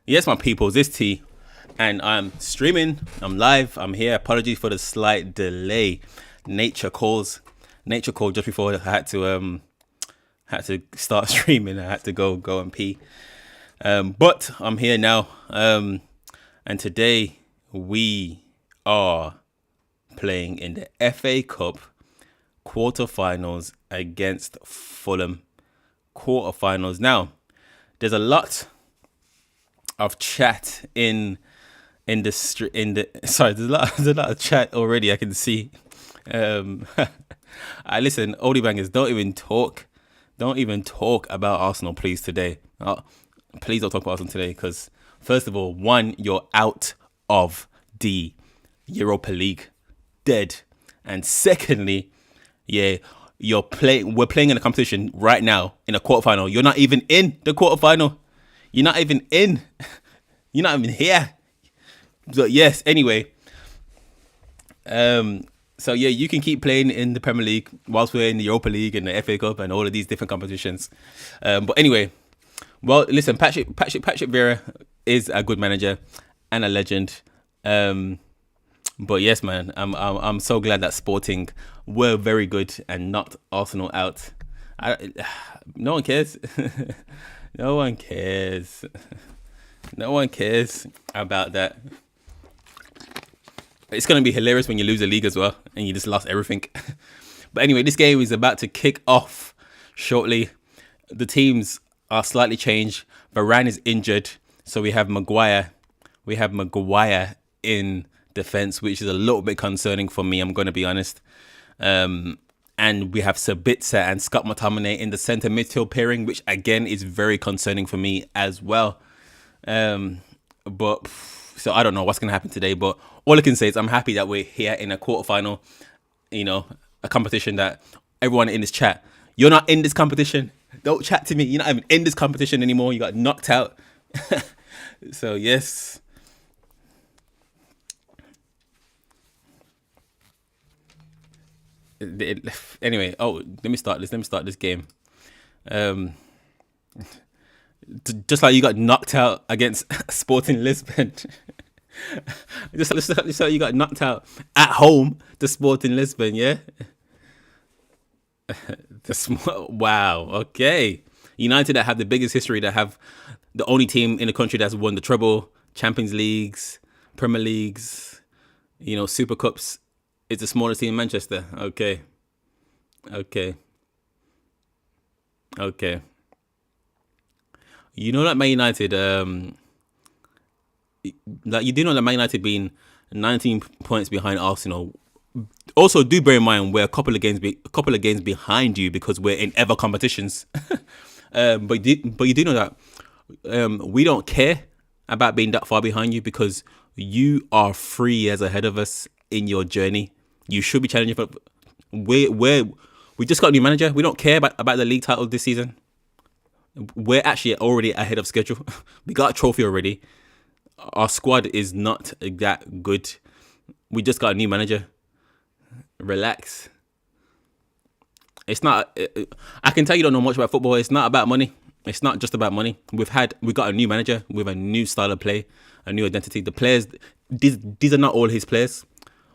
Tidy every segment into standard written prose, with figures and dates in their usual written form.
Yes, my peoples, this T, and I'm streaming. I'm live. I'm here. Apologies for the slight delay. Nature calls. Nature called just before I had to start streaming. I had to go and pee. But I'm here now. And today we are playing in the FA Cup quarterfinals against Fulham. Quarterfinals. Now, there's a lot of chat in the sorry, there's a lot of chat already. I can see. I listen, oldie bangers. Don't even talk about Arsenal, please today. Please don't talk about Arsenal today, because first of all, one, you're out of the Europa League, dead, and secondly, yeah, we're playing in a competition right now in a quarterfinal. You're not even in the quarterfinal. You're not even in. You're not even here. So yes, anyway. So yeah, you can keep playing in the Premier League whilst we're in the Europa League and the FA Cup and all of these different competitions. But anyway, well, listen, Patrick Vieira is a good manager and a legend. But yes, man, I'm so glad that Sporting were very good and knocked Arsenal out. No one cares. No one cares. No one cares about that. It's going to be hilarious when you lose the league as well and you just lost everything. But anyway, this game is about to kick off shortly. The teams are slightly changed. Varane is injured, so we have Maguire. We have Maguire in defense, which is a little bit concerning for me, I'm going to be honest. And we have Sabitzer and Scott McTominay in the centre midfield pairing, which again is very concerning for me as well. But so I don't know what's going to happen today, but all I can say is I'm happy that we're here in a quarterfinal, a competition that everyone in this chat, you're not in this competition. Don't chat to me. You're not even in this competition anymore. You got knocked out. So yes. Anyway, let me start this game. Just like you got knocked out against Sporting Lisbon. just like you got knocked out at home to Sporting Lisbon, yeah? Wow, okay. United that have the biggest history, that have the only team in the country that's won the treble, Champions Leagues, Premier Leagues, Super Cups. It's the smallest team in Manchester. Okay. You know that Man United, you do know that Man United being 19 points behind Arsenal. Also, do bear in mind we're a couple of games behind you because we're in ever competitions. But you do know that we don't care about being that far behind you because you are 3 years ahead of us in your journey. You should be challenging for. We just got a new manager. We don't care about the league title this season. We're actually already ahead of schedule. We got a trophy already. Our squad is not that good. We just got a new manager. Relax. It's not. I can tell you don't know much about football. It's not about money. It's not just about money. We got a new manager with a new style of play, a new identity. The players, these are not all his players.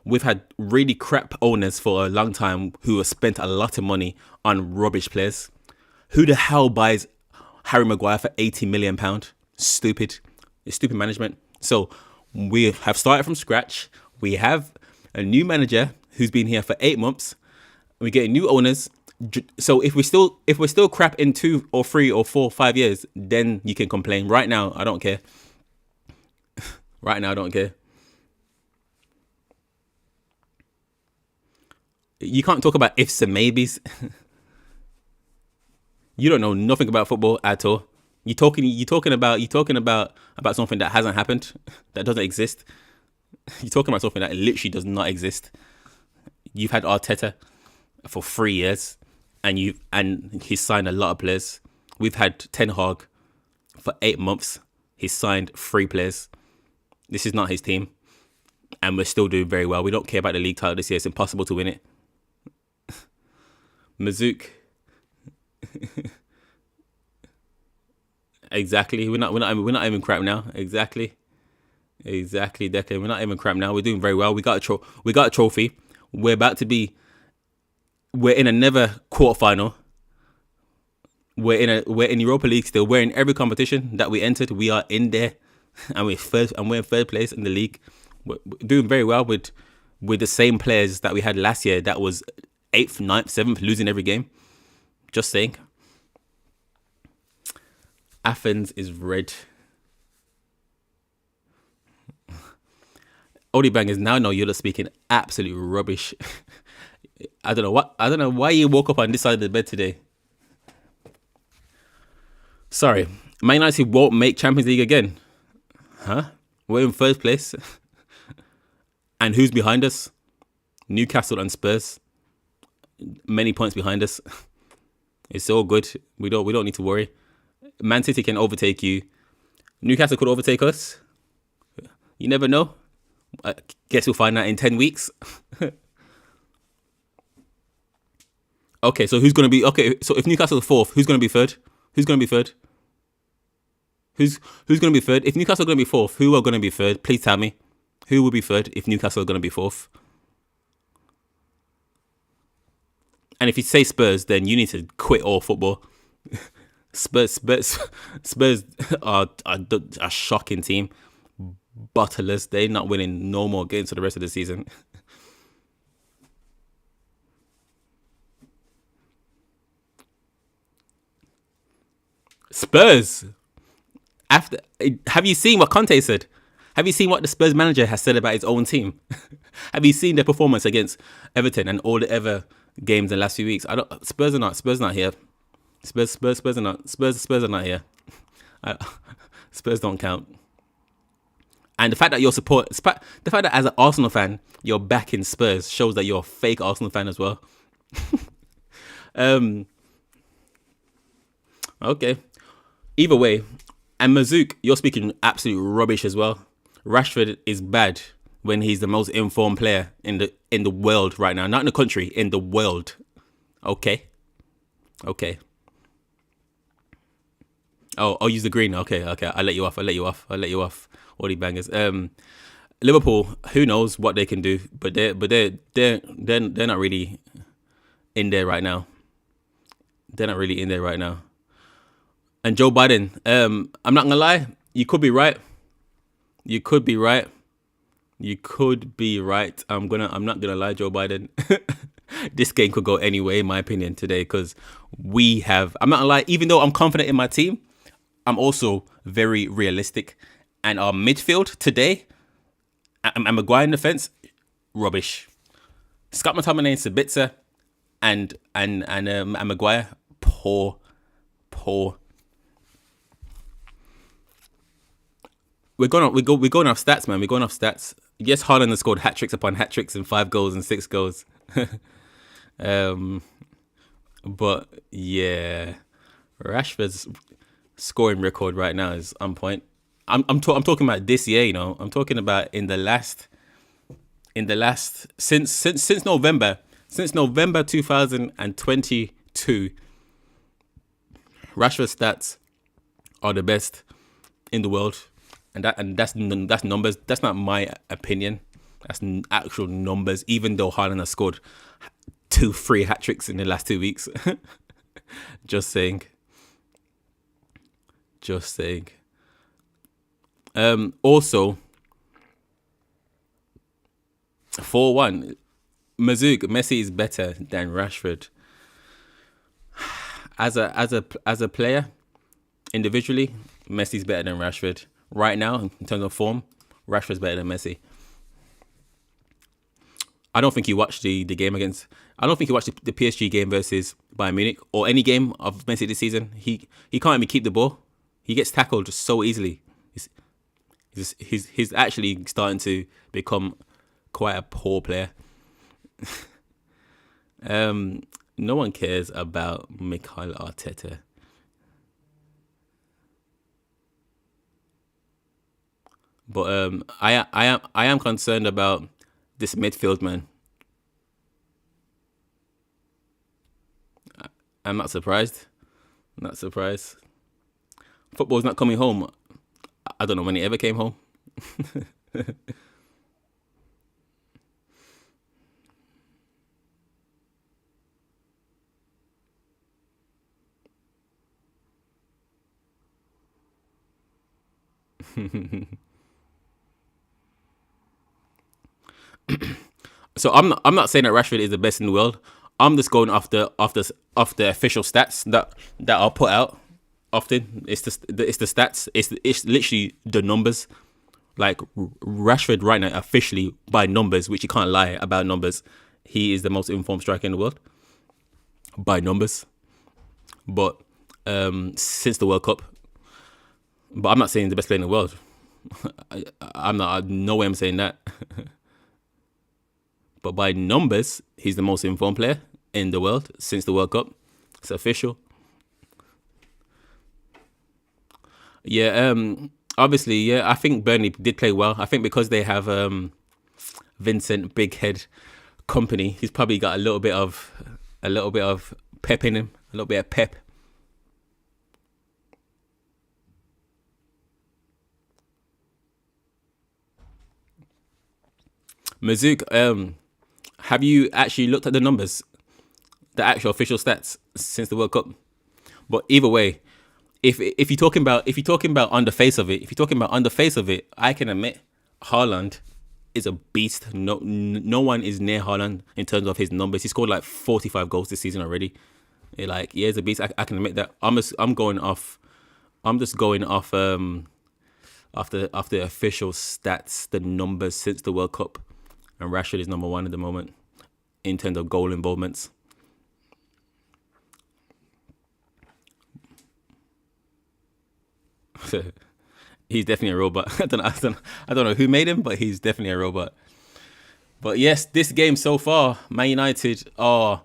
We've had really crap owners for a long time who have spent a lot of money on rubbish players. Who the hell buys Harry Maguire for £80 million? Stupid. It's stupid management. So we have started from scratch. We have a new manager who's been here for 8 months. We're getting new owners. So if we're still crap in 2 or 3 or 4 or 5 years, then you can complain. Right now, I don't care. Right now, I don't care. You can't talk about ifs and maybes. You don't know nothing about football at all. You're talking about something that hasn't happened, that doesn't exist. You're talking about something that literally does not exist. You've had Arteta for 3 years, and he's signed a lot of players. We've had Ten Hag for 8 months. He's signed 3 players. This is not his team, and we're still doing very well. We don't care about the league title this year. It's impossible to win it. Mazouk. Exactly. We're not even crap now. Exactly. Exactly, Declan. We're not even crap now. We're doing very well. We got a trophy. We're about to be. We're in another quarterfinal. We're in Europa League still. We're in every competition that we entered. We are in there, and we're in third place in the league. We're doing very well with the same players that we had last year. That was 8th, 9th, 7th, losing every game. Just saying. Athens is red. Odie Bangers now know you're speaking absolute rubbish. I don't know why you woke up on this side of the bed today. Sorry, Man United won't make Champions League again. Huh? We're in first place. And who's behind us? Newcastle and Spurs. Many points behind us. It's all good. We don't need to worry. Man City can overtake you. Newcastle could overtake us. You never know. I guess we'll find out in 10 weeks. Okay, so who's going to be... Okay, so if Newcastle is fourth, who's going to be third? Who's going to be third? Who's going to be third? If Newcastle are going to be fourth, who are going to be third? Please tell me. Who will be third if Newcastle are going to be fourth? And if you say Spurs, then you need to quit all football. Spurs are a shocking team. Butterless. They're not winning no more games for the rest of the season. Spurs. Have you seen what Conte said? Have you seen what the Spurs manager has said about his own team? Have you seen their performance against Everton and all the other games in the last few weeks? Spurs are not here. Spurs are not here. Spurs don't count. And the fact that as an Arsenal fan you're backing Spurs shows that you're a fake Arsenal fan as well. Okay. Either way, and Mazouk, you're speaking absolute rubbish as well. Rashford is bad when he's the most informed player in the world right now. Not in the country, in the world. Okay. Oh, use the green. Okay. I'll let you off. All the bangers. Liverpool, who knows what they can do, but they're not really in there right now. And Joe Biden, I'm not gonna lie, you could be right. I'm not gonna lie, Joe Biden. This game could go anyway, in my opinion, today, because I'm not gonna lie, even though I'm confident in my team, I'm also very realistic. And our midfield today, and Maguire in defence, rubbish. Scott McTominay, Sabitzer, and Maguire, poor. We're going off stats, man. We're going off stats. Yes, Haaland has scored hat-tricks upon hat-tricks and 5 goals and 6 goals. But yeah, Rashford's scoring record right now is on point. I'm talking about this year, you know. I'm talking about in the last since November 2022. Rashford's stats are the best in the world, and that's numbers. That's not my opinion. That's actual numbers. Even though Haaland has scored 2-3 hat tricks in the last 2 weeks. Just saying. Also, 4-1. Mazouk, Messi is better than Rashford. As a player, individually, Messi's better than Rashford. Right now, in terms of form, Rashford's better than Messi. I don't think you watched the game against... I don't think you watched the PSG game versus Bayern Munich or any game of Messi this season. He can't even keep the ball. He gets tackled just so easily. He's actually starting to become quite a poor player. No one cares about Mikel Arteta. But I am concerned about this midfield, man. I'm not surprised. Football's not coming home. I don't know when it ever came home. So I'm not saying that Rashford is the best in the world. I'm just going off the official stats that are put out. Often it's the stats. It's literally the numbers. Like Rashford right now, officially by numbers, which you can't lie about numbers, he is the most informed striker in the world by numbers. But since the World Cup, but I'm not saying the best player in the world. I'm not. No way I'm saying that. But by numbers, he's the most informed player in the world since the World Cup. It's official. Yeah, obviously, yeah, I think Burnley did play well. I think because they have Vincent Big Head Company, he's probably got a little bit of pep in him, a little bit of pep. Mazouk, have you actually looked at the numbers, the actual official stats since the World Cup? But either way, if you're talking about on the face of it, I can admit Haaland is a beast. No one is near Haaland in terms of his numbers. He scored like 45 goals this season already. He's a beast. I can admit that. I'm just going off after official stats, the numbers since the World Cup, and Rashford is number one at the moment in terms of goal involvements. He's definitely a robot. I don't know who made him, but he's definitely a robot. But yes, this game so far, Man United are,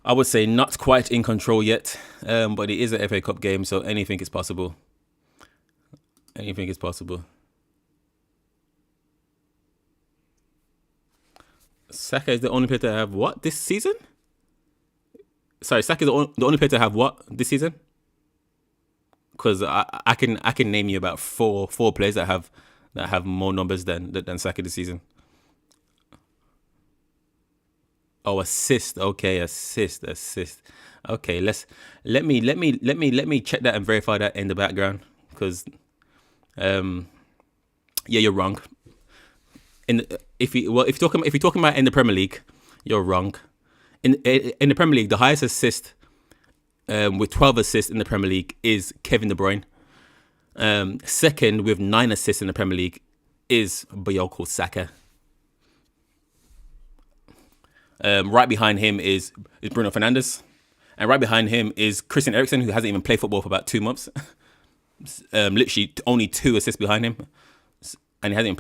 I would say, not quite in control yet. But it is an FA Cup game, so anything is possible. Anything is possible. Saka is the only player to have what this season? Sorry, Saka is the only player to have what this season? Because I can name you about four players that have more numbers than Saka this season. Oh, assist. Okay, assist. Okay, let me check that and verify that in the background, because yeah, you're wrong. If you're talking about in the Premier League, you're wrong. In the Premier League, the highest assist with 12 assists in the Premier League is Kevin De Bruyne. Second with 9 assists in the Premier League is Bukayo Saka. Right behind him is Bruno Fernandes. And right behind him is Christian Eriksen, who hasn't even played football for about 2 months. Literally only 2 assists behind him. And he hasn't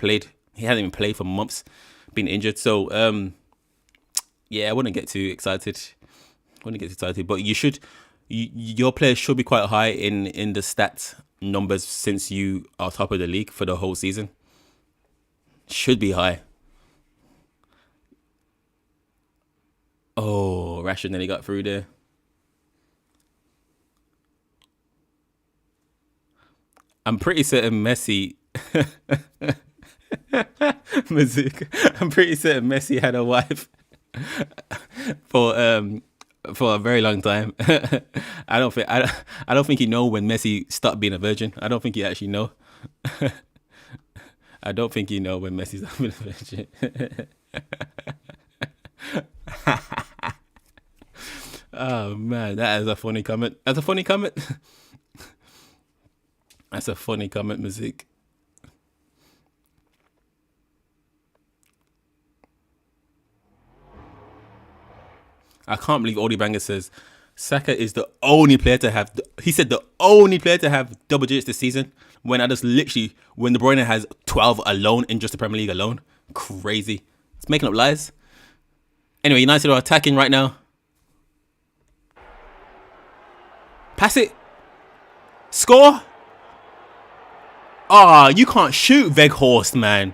even played for months, been injured. So, yeah, I wouldn't get too excited. But your players should be quite high in the stats numbers since you are top of the league for the whole season. Should be high. Oh, Rashford nearly got through there. I'm pretty certain Messi. I'm pretty certain Messi had a wife for a very long time. I don't think you know when Messi stopped being a virgin. I don't think you actually know. I don't think you know when Messi stopped being a virgin. Oh man, that is a funny comment. That's a funny comment. That's a funny comment, Mazik. I can't believe Oldie Banger says Saka is the only player to have. He said the only player to have double digits this season. When when De Bruyne has 12 alone in just the Premier League alone. Crazy. It's making up lies. Anyway, United are attacking right now. Pass it. Score. Ah, you can't shoot Weghorst, man.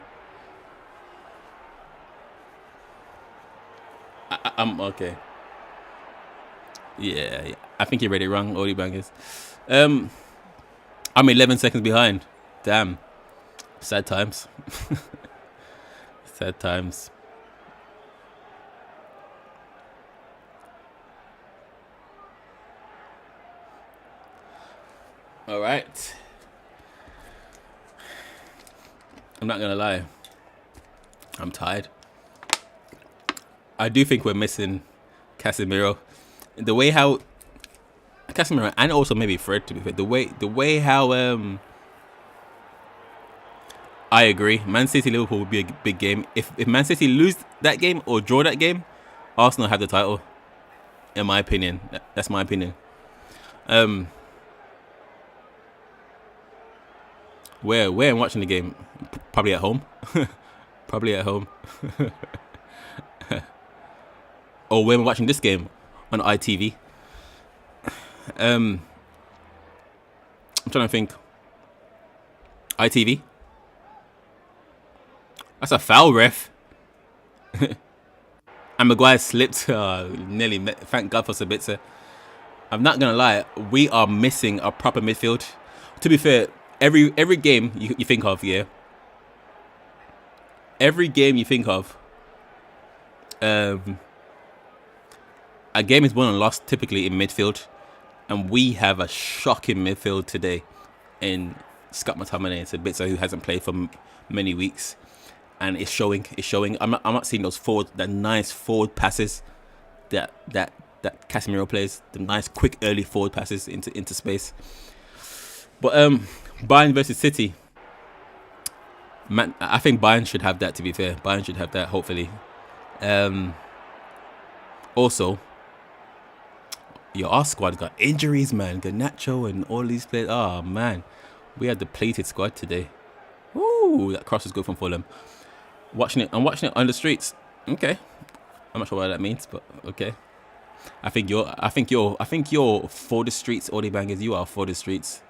I'm okay. Yeah, I think you read it wrong, Oldie Bangers. I'm 11 seconds behind. Damn. Sad times. Sad times. All right. I'm not gonna lie. I'm tired. I do think we're missing Casemiro. The way how Casemiro and also maybe Fred, to be fair. The way how I agree. Man City Liverpool would be a big game. If Man City lose that game or draw that game, Arsenal have the title. In my opinion, that's my opinion. Where I'm watching the game? Probably at home. Probably at home. Or when we're watching this game on ITV. I'm trying to think. ITV. That's a foul, ref. And Maguire slipped. Nearly. Thank God for Sabitzer. I'm not gonna lie. We are missing a proper midfield. To be fair, every game you think of, yeah. Every game you think of, a game is won and lost typically in midfield, and we have a shocking midfield today in Scott McTominay and Sabitzer, who hasn't played for many weeks, and it's showing. It's showing. I'm not seeing those that nice forward passes that Casemiro plays, the nice quick early forward passes into space. But Bayern versus City. Man, I think Bayern should have that, to be fair. Bayern should have that, hopefully. Also, our squad got injuries, man. Garnacho and all these players. Oh, man. We had a depleted squad today. Ooh, that cross is good from Fulham. I'm watching it on the streets. Okay. I'm not sure what that means, but okay. I think you're for the streets, all the bangers. You are for the streets.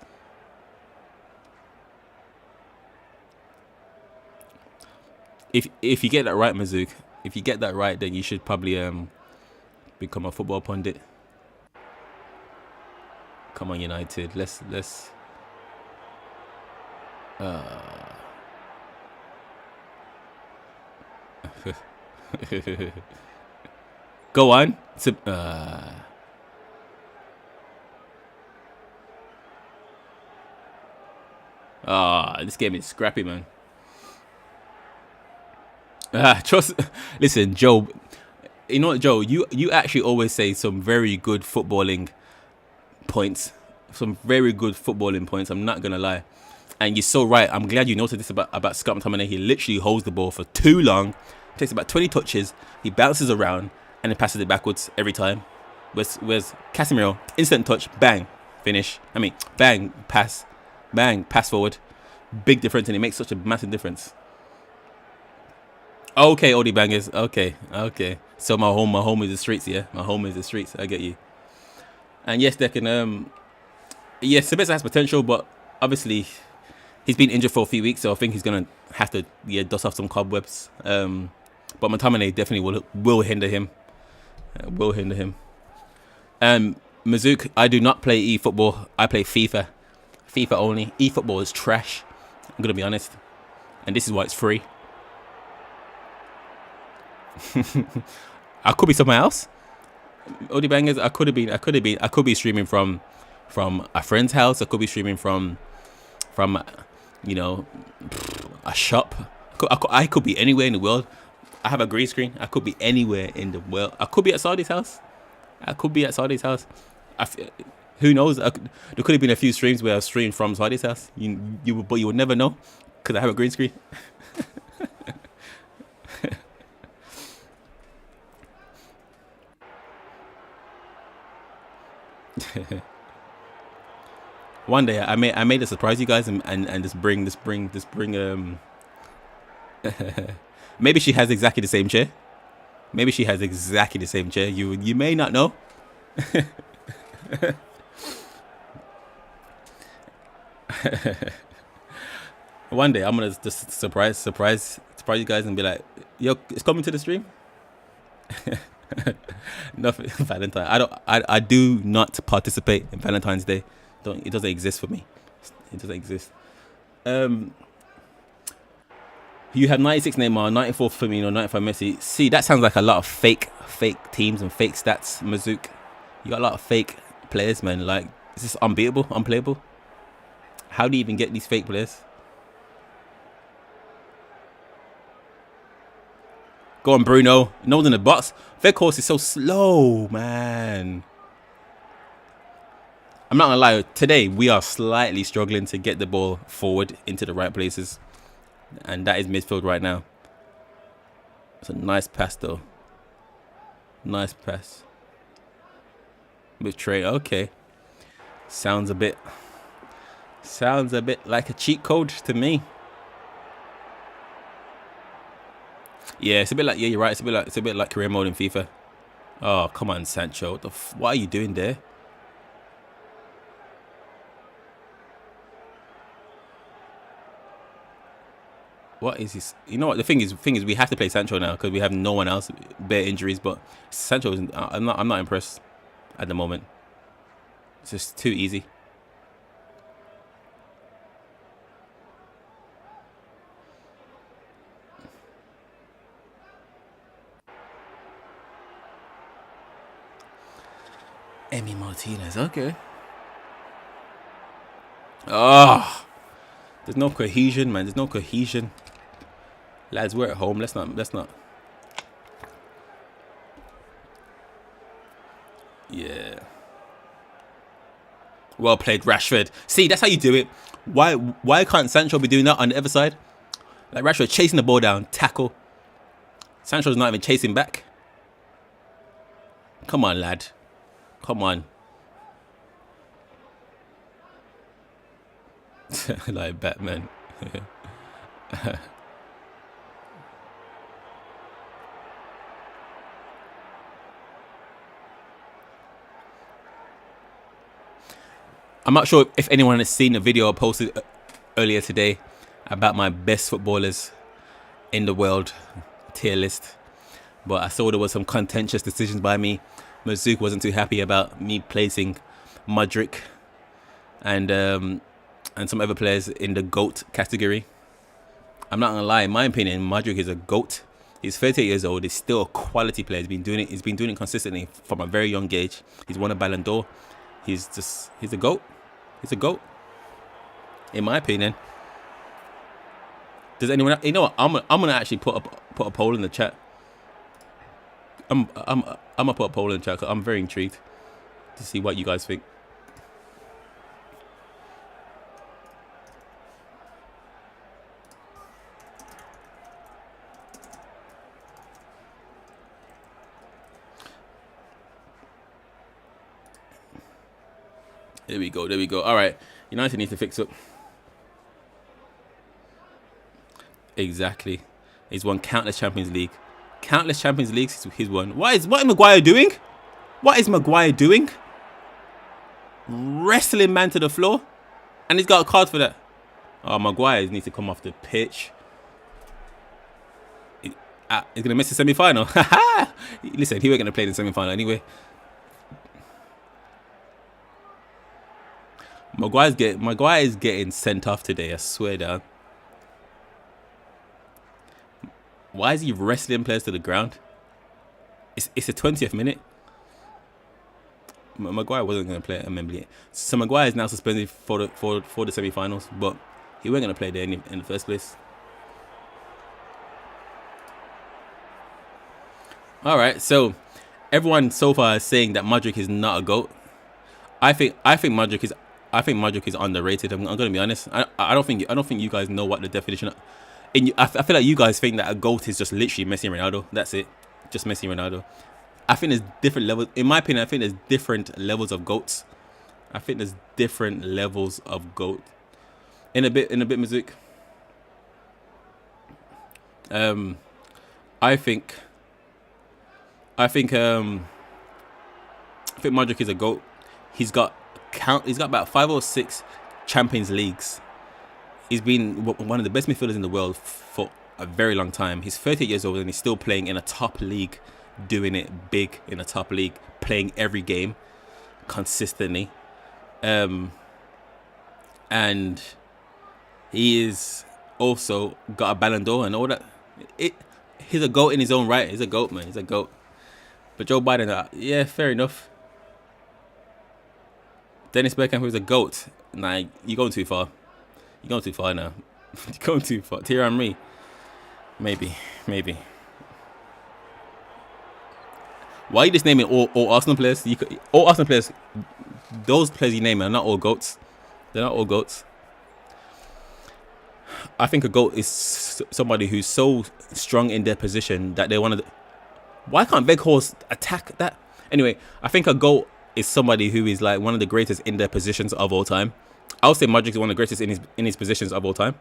If you get that right, Mazook, if you get that right, then you should probably become a football pundit. Come on, United. Let's go on. This game is scrappy, man. Listen, Joe. You know what, Joe? You actually always say some very good footballing points. Some very good footballing points. I'm not gonna lie, and you're so right. I'm glad you noticed this about Scott McTominay. He literally holds the ball for too long. Takes about 20 touches. He bounces around and then passes it backwards every time. Whereas Casemiro, instant touch, bang, finish. I mean, bang, pass forward. Big difference, and it makes such a massive difference. Okay, Odie bangers. Okay. So my home is the streets, yeah. My home is the streets. I get you. And yes, Declan. Yes, Sabitzer has potential, but obviously he's been injured for a few weeks, so I think he's gonna have to dust off some cobwebs. But McTominay definitely will hinder him. Mazook, I do not play eFootball. I play FIFA. FIFA only. eFootball is trash. I'm gonna be honest, and this is why it's free. I could be somewhere else. Odie bangers. I could be streaming from a friend's house. I could be streaming from a shop. I could be anywhere in the world. I have a green screen. I could be anywhere in the world. I could be at Saudi's house. Who knows? There could have been a few streams where I streamed from Saudi's house. But you would never know because I have a green screen. One day I made a surprise you guys and just bring maybe she has exactly the same chair. You may not know. One day I'm gonna just surprise you guys and be like, yo, it's coming to the stream. Nothing. Valentine. I do not participate in Valentine's Day. It doesn't exist for me. It doesn't exist. You have 96 Neymar, 94 Firmino, 95 Messi. See, that sounds like a lot of fake teams and fake stats, Mazook. You got a lot of fake players, man. Like, is this unbeatable, unplayable? How do you even get these fake players? Go on, Bruno. No one's in the box. Their course is so slow, man. I'm not gonna lie. Today we are slightly struggling to get the ball forward into the right places, and that is midfield right now. It's a nice pass, though. Nice pass. With Trey. Okay. Sounds a bit like a cheat code to me. Yeah, it's a bit like, yeah, you're right. It's a bit like career mode in FIFA. Oh, come on, Sancho. What are you doing there? What is this? You know what? The thing is, we have to play Sancho now because we have no one else. Bare injuries, but Sancho, I'm not impressed at the moment. It's just too easy. Emi Martinez, okay. Oh, there's no cohesion, man. There's no cohesion. Lads, we're at home. Let's not. Yeah. Well played, Rashford. See, that's how you do it. Why can't Sancho be doing that on the other side? Like Rashford chasing the ball down, tackle. Sancho's not even chasing back. Come on, lad. Come on. Like Batman. I'm not sure if anyone has seen a video I posted earlier today about my best footballers in the world tier list, but I saw there was some contentious decisions by me. Mazook wasn't too happy about me placing Mudryk and some other players in the GOAT category. I'm not gonna lie, in my opinion, Mudryk is a GOAT. He's 38 years old. He's still a quality player. He's been doing it consistently from a very young age. He's won a Ballon d'Or. He's a GOAT. He's a GOAT, in my opinion. Does anyone? You know what? I'm gonna actually put a poll in the chat. I'm gonna put a poll in the chat. 'Cause I'm very intrigued to see what you guys think. There we go. There we go. All right. United needs to fix up. Exactly. He's won countless Champions League. Countless Champions Leagues he's won. What is Maguire doing? What is Maguire doing? Wrestling man to the floor? And he's got a card for that. Oh, Maguire needs to come off the pitch. He's going to miss the semi-final. Listen, he wasn't going to play the semi-final anyway. Maguire is getting sent off today, I swear down. Why is he wrestling players to the ground? It's the 20th minute. Maguire wasn't going to play at Wembley. So Maguire is now suspended for the semi-finals, but he wasn't going to play there in the first place. All right, so everyone so far is saying that Mudryk is not a GOAT. I think Mudryk is underrated. I'm going to be honest. I don't think you guys know what the definition of. I feel like you guys think that a GOAT is just literally Messi and Ronaldo. That's it. Just Messi and Ronaldo. I think there's different levels. In my opinion, I think there's different levels of GOATs. I think there's different levels of GOAT. In a bit, Mazook. I think Mudryk is a GOAT. He's got about 5 or 6 Champions Leagues. He's been one of the best midfielders in the world for a very long time. He's 38 years old and he's still playing in a top league, doing it big in a top league, playing every game consistently. and he is also got a Ballon d'Or and all that. He's a GOAT in his own right. He's a GOAT, man. He's a GOAT. But Joe Biden, yeah, fair enough. Dennis Beckham, who's a GOAT. Nah, you're going too far. You're going too far now. You're going too far. Thierry Henry, maybe. Why are you just naming all Arsenal players? All Arsenal players, those players you name are not all GOATs. They're not all GOATs. I think a GOAT is somebody who's so strong in their position that they want to. Why can't Weghorst attack that? Anyway, I think a GOAT is somebody who is like one of the greatest in their positions of all time. I would say Modric is one of the greatest in his positions of all time.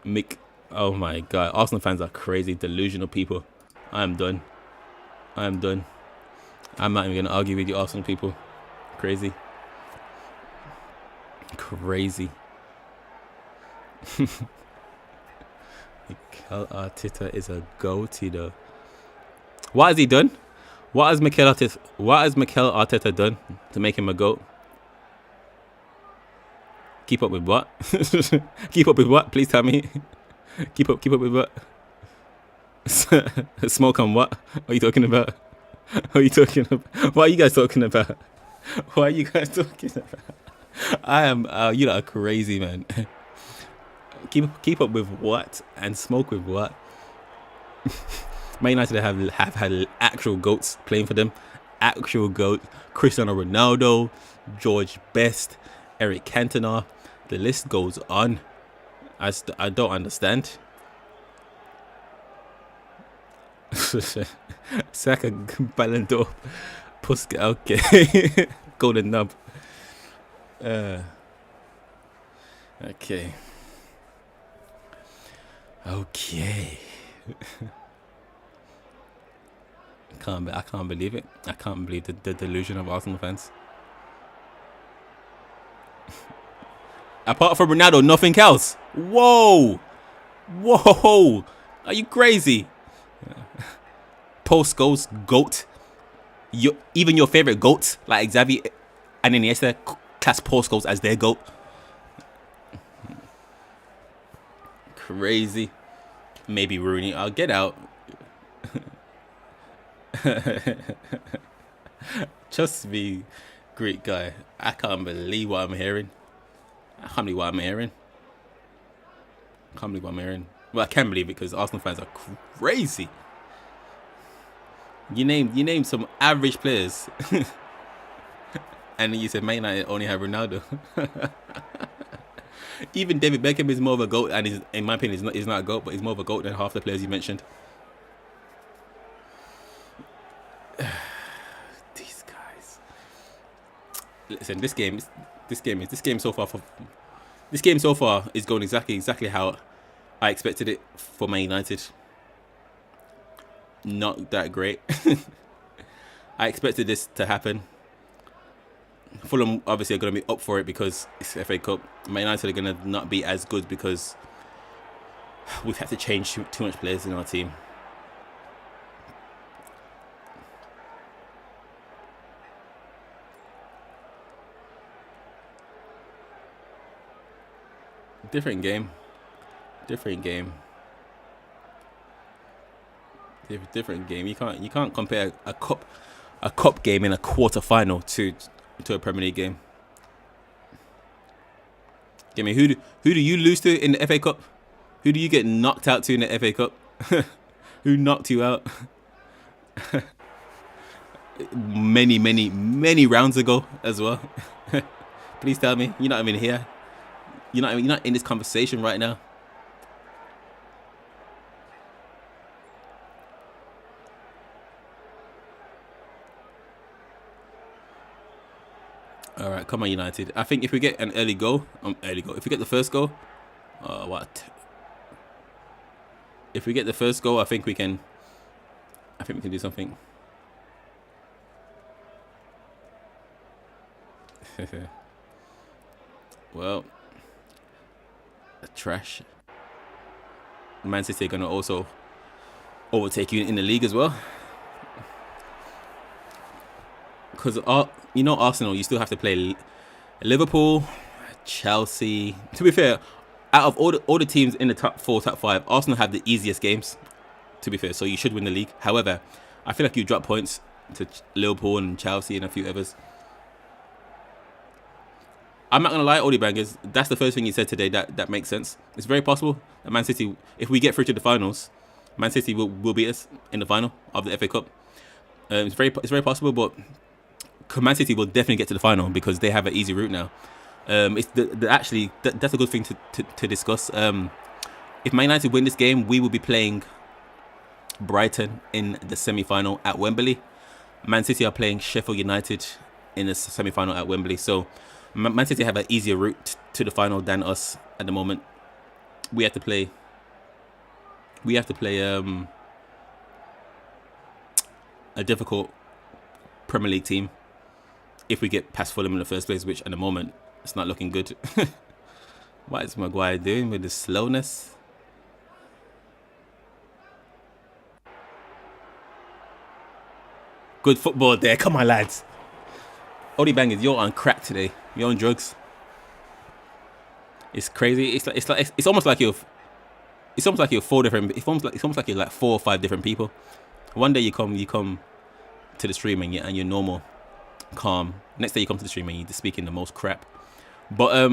Mick, oh my god, Arsenal fans are crazy, delusional people. I'm done. I'm not even gonna argue with you, Arsenal people. Crazy. Mikel Arteta is a goatee though. What has he done? What has Mikel Arteta done to make him a goat? Keep up with what? Keep up with what? Please tell me. Keep up with what? Smoke on what? What are you talking about? What are you talking about? What are you guys talking about? What are you guys talking about? I am. You lot are crazy, man. Keep up with what and smoke with what? Man United have had actual goats playing for them. Actual goat. Cristiano Ronaldo, George Best, Eric Cantona. The list goes on. I don't understand. Saka, Ballon d'Or, Puskas. Okay, Golden Nub. Okay. I can't believe it. I can't believe the delusion of Arsenal fans. Apart from Ronaldo, nothing else. Whoa. Are you crazy? Post goals, GOAT. Even your favorite GOATs, like Xavi and Iniesta, class post goals as their GOAT. Crazy. Maybe Rooney. I'll get out. Just me, Greek guy. I can't believe what I'm hearing. Well, I can believe it because Arsenal fans are crazy. You named some average players, and then you said Man United only have Ronaldo. Even David Beckham is more of a GOAT, and in my opinion, he's not a GOAT, but he's more of a GOAT than half the players you mentioned. These guys. Listen, this game so far is going exactly how I expected it for Man United. Not that great. I expected this to happen. Fulham obviously are going to be up for it because it's FA Cup. Man United are going to not be as good because we've had to change too much players in our team. Different game. You can't compare a cup game in a quarter final to a Premier League game. Give me who do you lose to in the FA Cup? Who do you get knocked out to in the FA Cup? Who knocked you out? many rounds ago as well. Please tell me you're not even here. You're not in this conversation right now. All right, come on, United. I think if we get an early goal. If we get the first goal, If we get the first goal, I think we can do something. Well, trash. Man City are gonna also overtake you in the league as well. because you know Arsenal, you still have to play Liverpool, Chelsea. To be fair, out of all the teams in the top 4, top 5, Arsenal have the easiest games. To be fair, so you should win the league. However, I feel like you drop points to Liverpool and Chelsea and a few others. I'm not gonna lie, Odie Bangers. That's the first thing you said today. That makes sense. It's very possible that Man City, if we get through to the finals, Man City will beat us in the final of the FA Cup. It's very possible, but Man City will definitely get to the final because they have an easy route now. It's that's a good thing to discuss. If Man United win this game, we will be playing Brighton in the semi-final at Wembley. Man City are playing Sheffield United in the semi-final at Wembley. So Man City have an easier route to the final than us at the moment. We have to play a difficult Premier League team if we get past Fulham in the first place, which at the moment it's not looking good. What is Maguire doing with the slowness? Good football there. Come on, lads. Odie Bangers, you're on crack today. You're on drugs. It's crazy. It's almost like you're 4 different. It's almost like you're like 4 or 5 different people. One day you come to the stream and you're normal, calm. Next day you come to the stream and you're speaking the most crap. But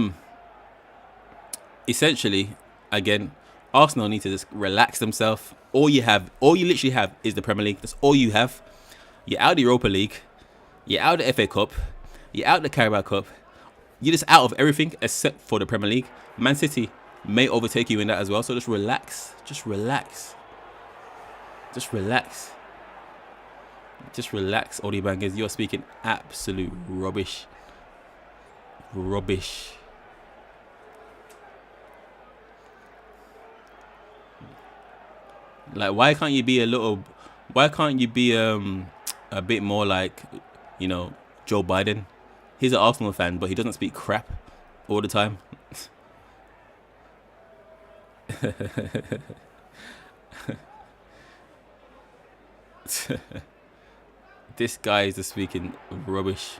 essentially, again, Arsenal need to just relax themselves. All you literally have is the Premier League. That's all you have. You're out of the Europa League. You're out of the FA Cup. You're out of the Carabao Cup. You're just out of everything except for the Premier League. Man City may overtake you in that as well. So just relax. Just relax. Just relax. Just relax, Odie Bangers. You're speaking absolute rubbish. Rubbish. Like, why can't you be a bit more like, you know, Joe Biden? He's an Arsenal fan, but he doesn't speak crap all the time. This guy is just speaking rubbish.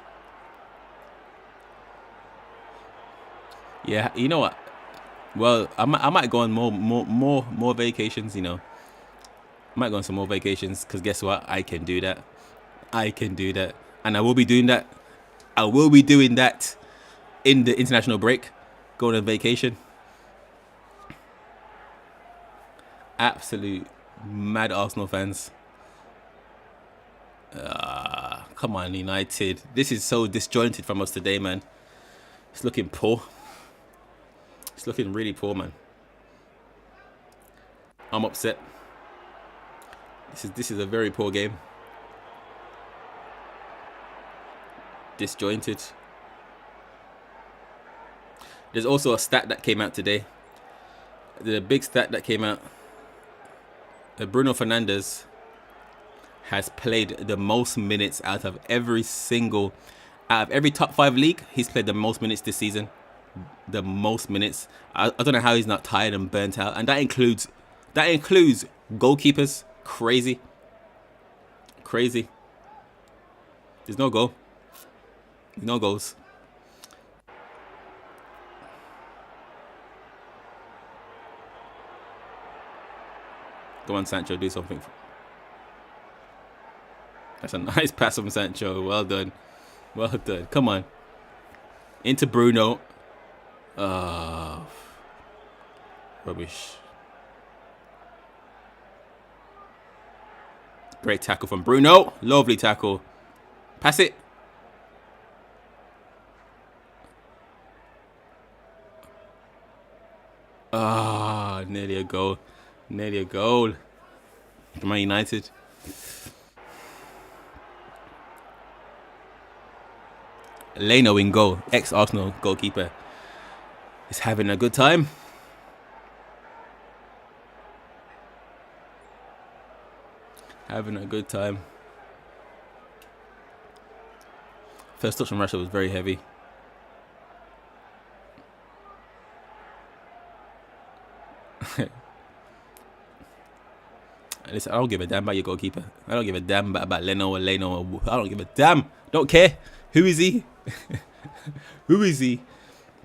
Yeah, you know what? Well, I might go on more vacations. You know, I might go on some more vacations because guess what? I can do that. I can do that, and I will be doing that. I will be doing that in the international break, going on vacation. Absolute mad Arsenal fans. Come on, United. This is so disjointed from us today, man. It's looking poor. It's looking really poor, man. I'm upset. This is a very poor game. Disjointed. There's also a stat that came out today. The big stat that came out. Bruno Fernandes has played the most minutes out of every top 5 league. He's played the most minutes this season. The most minutes. I don't know how he's not tired and burnt out. And that includes goalkeepers. Crazy. There's no goal. No goals. Go on, Sancho, do something. That's a nice pass from Sancho. Well done. Well done. Come on. Into Bruno. Rubbish. Great tackle from Bruno. Lovely tackle. Pass it. Nearly a goal. Nearly a goal. Man United. Leno in goal. Ex-Arsenal goalkeeper is having a good time. Having a good time. First touch from Rashford was very heavy. Listen, I don't give a damn about your goalkeeper. I don't give a damn about Leno or Leno. I don't give a damn. Don't care. Who is he? Who is he?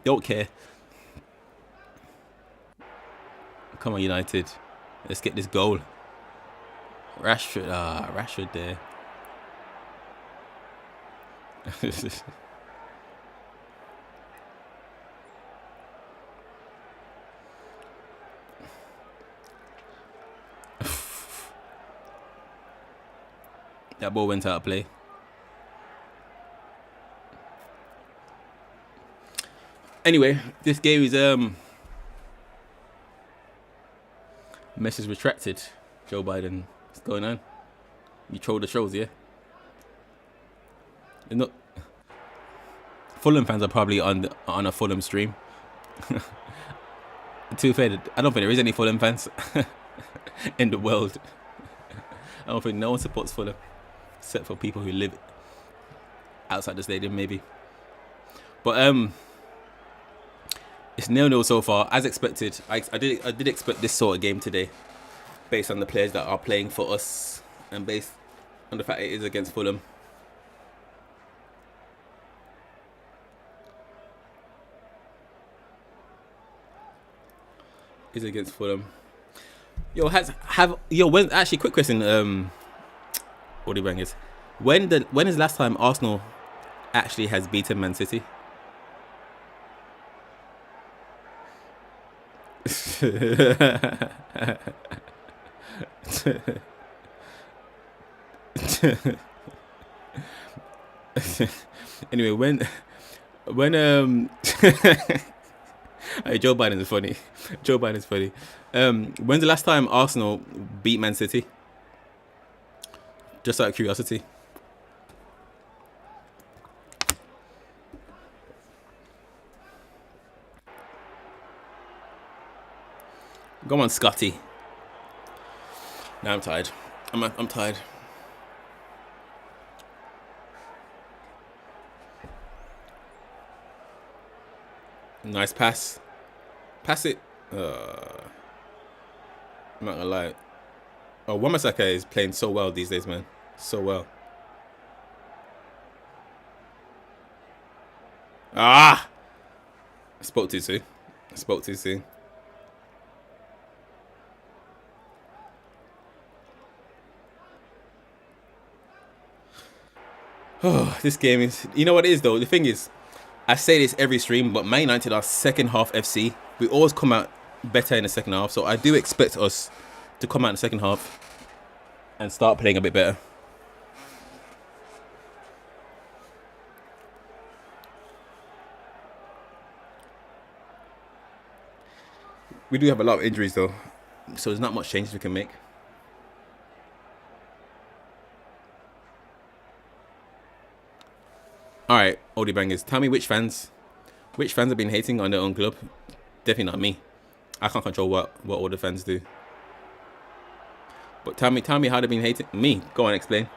Don't care. Come on, United. Let's get this goal. Rashford. Rashford there. That ball went out of play. Anyway, this game is message retracted. Joe Biden, what's going on? You troll the trolls, yeah? They're not. Fulham fans are probably on a Fulham stream. To be fair, I don't think there is any Fulham fans in the world. I don't think no one supports Fulham except for people who live outside the stadium, maybe. But it's 0-0 so far, as expected. I did expect this sort of game today, based on the players that are playing for us and based on the fact it is against Fulham. Is against Fulham. When actually, quick question. What do you bang is? When is the last time Arsenal actually has beaten Man City? Anyway, when hey, Joe Biden is funny. Joe Biden is funny. When's the last time Arsenal beat Man City? Just out of curiosity. Go on, Scotty. Now I'm tired. I'm tired. Nice pass. Pass it. I'm not gonna lie. Oh, Wan-Bissaka is playing so well these days, man. So well. I spoke too soon. Oh, this game is... You know what it is, though? The thing is, I say this every stream, but Man United are second half FC. We always come out better in the second half, so I do expect us to come out in the second half and start playing a bit better. We do have a lot of injuries, though, so there's not much changes we can make. Alright, oldie bangers. Tell me which fans have been hating on their own club. Definitely not me. I can't control what all the fans do. But tell me how they've been hating me. Go on, explain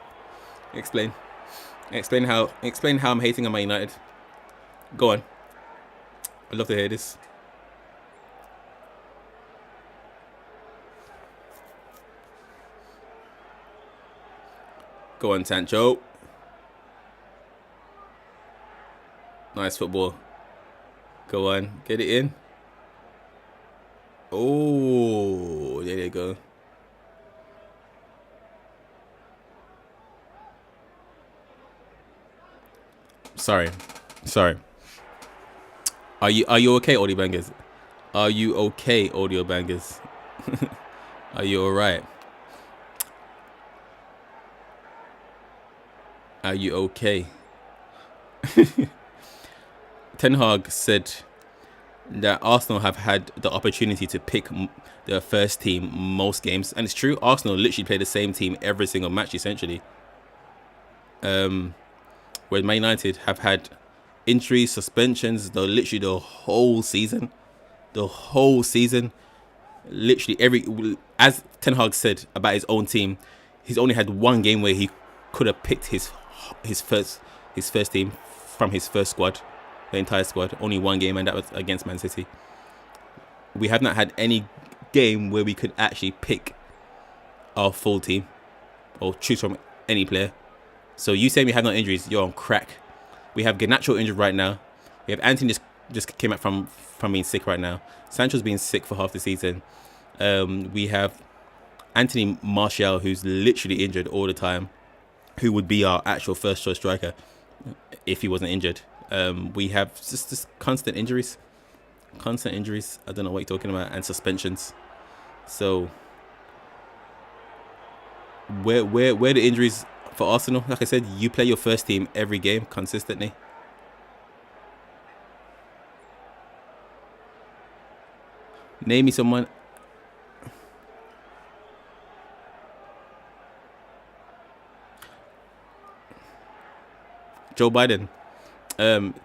how I'm hating on Man United. Go on. I'd love to hear this. Go on, Sancho. Nice football. Go on, get it in. Oh, there you go. Sorry. Are you okay, audio bangers? Are you okay, audio bangers? Are you alright? Are you okay? Ten Hag said that Arsenal have had the opportunity to pick their first team most games, and it's true. Arsenal literally play the same team every single match, essentially. Whereas Man United have had injuries, suspensions, literally the whole season. Literally as Ten Hag said about his own team, he's only had one game where he could have picked his first team from his first squad. The entire squad, only one game, and that was against Man City. We have not had any game where we could actually pick our full team or choose from any player. So you say we have no injuries, you're on crack. We have Garnacho injured right now. We have Anthony just came back from being sick right now. Sancho's been sick for half the season. We have Anthony Martial, who's literally injured all the time, who would be our actual first choice striker if he wasn't injured. We have just constant injuries. Constant injuries. I don't know what you're talking about. And suspensions. So where the injuries for Arsenal? Like I said, you play your first team every game consistently. Name me someone. Joe Biden.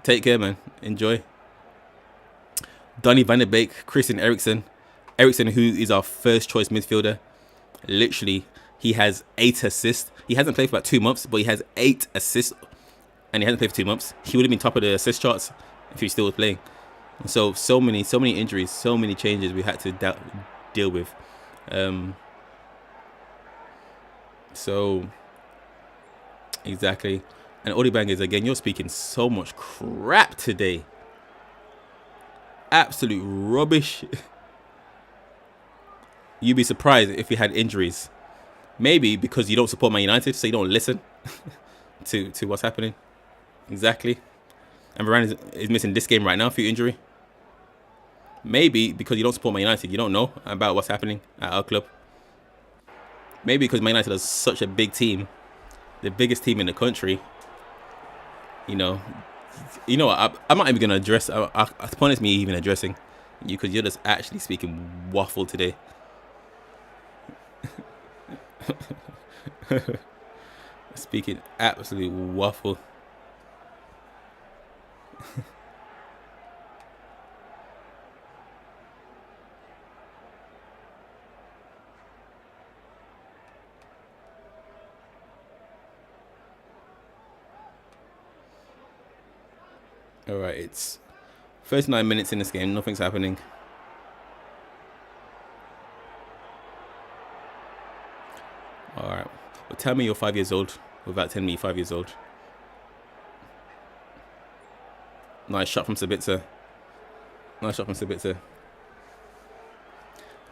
Take care, man. Enjoy. Donny van de Beek, Christian Eriksen. Eriksen, who is our first choice midfielder. Literally, he has 8 assists. He hasn't played for about 2 months, but he has 8 assists. And he hasn't played for 2 months. He would have been top of the assist charts if he still was playing. So many injuries, so many changes we had to deal with. So exactly. And Odi Bangers, again, you're speaking so much crap today. Absolute rubbish. You'd be surprised if we had injuries. Maybe because you don't support Man United, so you don't listen to what's happening. Exactly. And Varane is missing this game right now for injury. Maybe because you don't support Man United, you don't know about what's happening at our club. Maybe because Man United is such a big team, the biggest team in the country. You know what? I'm not even gonna address. I point me even addressing you because you're just actually speaking waffle today. Speaking absolute waffle. All right, it's first 9 minutes in this game. Nothing's happening. All right. Well, tell me you're 5 years old without telling me you're 5 years old. Nice shot from Sabitzer. Nice shot from Sabitzer.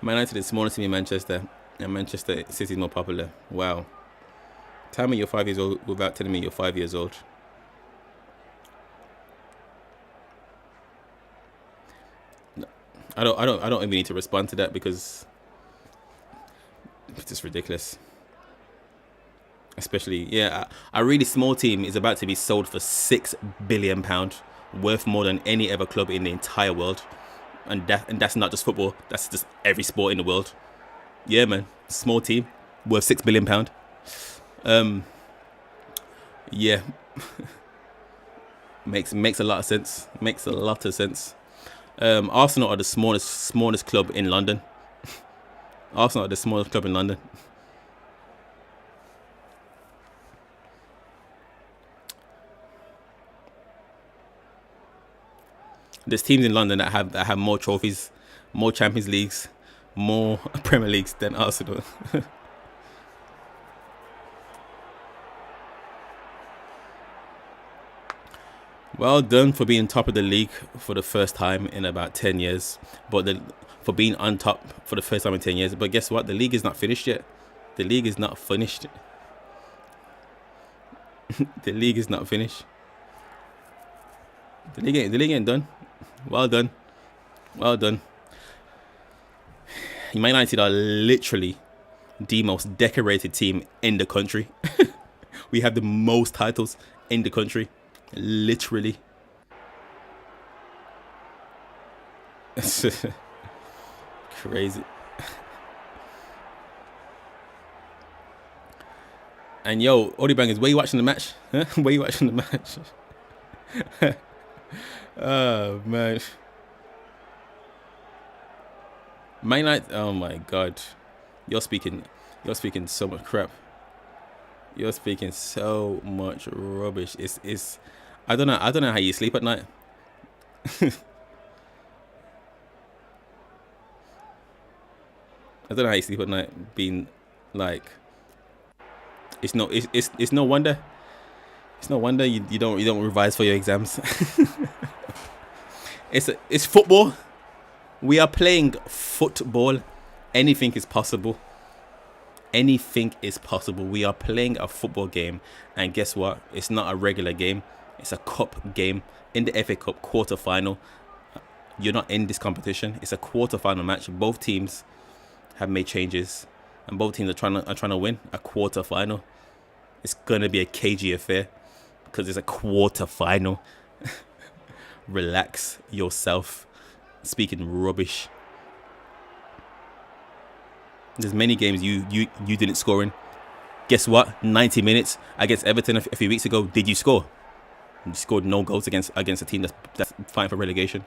Man United is smallest team in Manchester, and Manchester City is more popular. Wow. Tell me you're 5 years old without telling me you're 5 years old. I don't even need to respond to that because it's just ridiculous. Especially, yeah, a really small team is about to be sold for £6 billion, worth more than any other club in the entire world, and that's not just football. That's just every sport in the world. Yeah, man, small team worth £6 billion. Yeah, makes a lot of sense. Makes a lot of sense. Arsenal are the smallest club in London. Arsenal are the smallest club in London. There's teams in London that have more trophies, more Champions Leagues, more Premier Leagues than Arsenal. Well done for being top of the league for the first time in about 10 years. But for being on top for the first time in 10 years. But guess what? The league is not finished yet. The league is not finished. The league is not finished. The league ain't done. Well done. Well done. Man United are literally the most decorated team in the country. We have the most titles in the country. Literally. Crazy. And yo, Odi Bangers, where you watching the match? Huh? Where you watching the match? Oh man. Man United, oh my god. You're speaking so much crap. You're speaking so much rubbish. It's I don't know how you sleep at night. I don't know how you sleep at night being Like, it's no wonder. It's no wonder you don't revise for your exams. It's football. We are playing football. Anything is possible. Anything is possible. We are playing a football game, and guess what? It's not a regular game. It's a cup game in the FA Cup quarter-final. You're not in this competition. It's a quarter-final match. Both teams have made changes, and both teams are trying to win a quarter-final. It's gonna be a cagey affair because it's a quarter-final. Relax yourself. Speaking rubbish. There's many games you didn't score in. Guess what? 90 minutes against Everton a few weeks ago. Did you score? You scored no goals against a team that's fighting for relegation.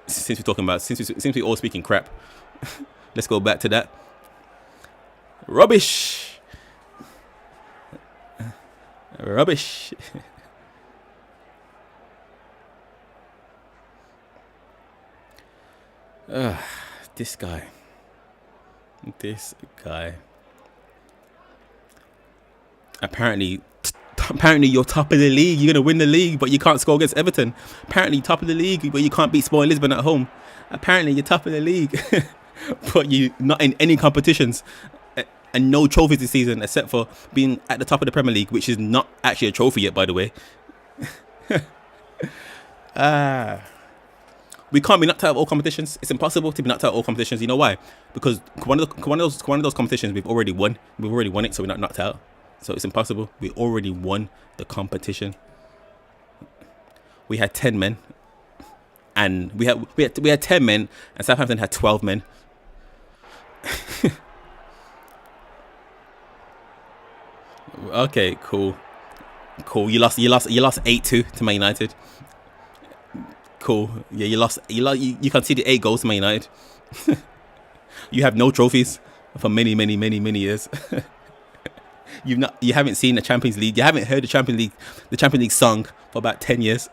Since we're all speaking crap, let's go back to that. Rubbish. Rubbish. This guy. Apparently you're top of the league. You're gonna win the league, but you can't score against Everton. Apparently top of the league, but you can't beat Sport Lisbon at home. Apparently you're top of the league, but you're not in any competitions and no trophies this season except for being at the top of the Premier League, which is not actually a trophy yet, by the way. We can't be knocked out of all competitions. It's impossible to be knocked out of all competitions. You know why? Because one of those competitions we've already won. We've already won it, so we're not knocked out. So it's impossible. We already won the competition. We had 10 men, and we had 10 men, and Southampton had 12 men. Okay, cool. You lost 8-2 to Man United. Cool. Yeah, you conceded 8 goals to Man United. You have no trophies for many years. You haven't seen the Champions League. You haven't heard the Champions League song for about 10 years.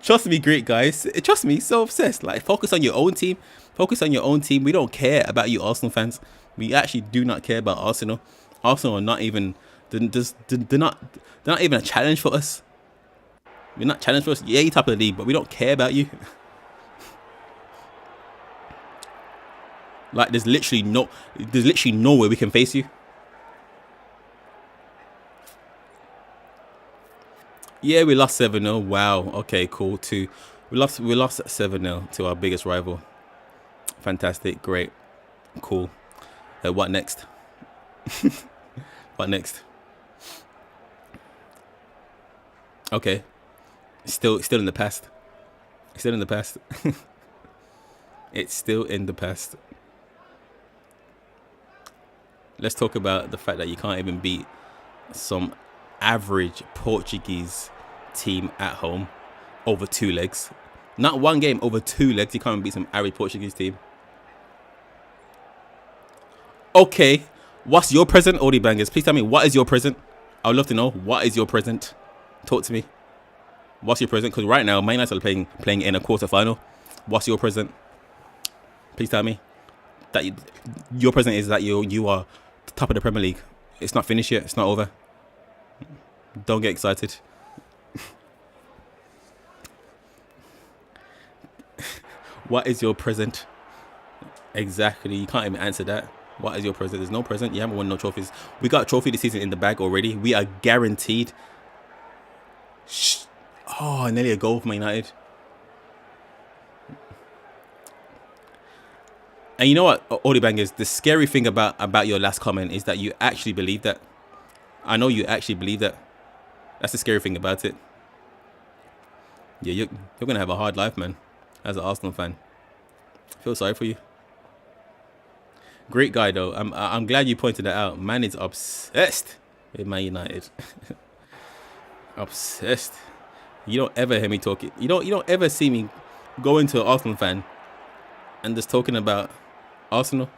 Trust me, great guys. Trust me, so obsessed. Like, focus on your own team. Focus on your own team. We don't care about you Arsenal fans. We actually do not care about Arsenal. Arsenal are not even they're not even a challenge for us. We're not challenged for us. Yeah, you're top of the league, but we don't care about you. Like, there's literally no way we can face you. Yeah, we lost 7-0. Wow. Okay, cool. We lost 7-0 to our biggest rival. Fantastic. Great. Cool. What next? What next? Okay. Still in the past. Still in the past. It's still in the past. Let's talk about the fact that you can't even beat some average Portuguese team at home over 2 legs. Not one game, over 2 legs. You can't even beat some average Portuguese team. Okay, what's your present, Oldie Bangers? Please tell me, what is your present? I would love to know. What is your present? Talk to me. What's your present? Because right now, Man United are playing in a quarter-final. What's your present? Please tell me that your present is that you are top of the Premier League. It's not finished yet. It's not over. Don't get excited. What is your present? Exactly. You can't even answer that. What is your present? There's no present. You haven't won no trophies. We got a trophy this season in the bag already. We are guaranteed. Oh, nearly a goal for Man United. And you know what, Oldie Bangers, the scary thing about your last comment is that you actually believe that. I know you actually believe that. That's the scary thing about it. Yeah, you're going to have a hard life, man, as an Arsenal fan. I feel sorry for you. Great guy, though. I'm glad you pointed that out. Man is obsessed with Man United. Obsessed. You don't ever hear me talking. You don't ever see me go into an Arsenal fan and just talking about Arsenal.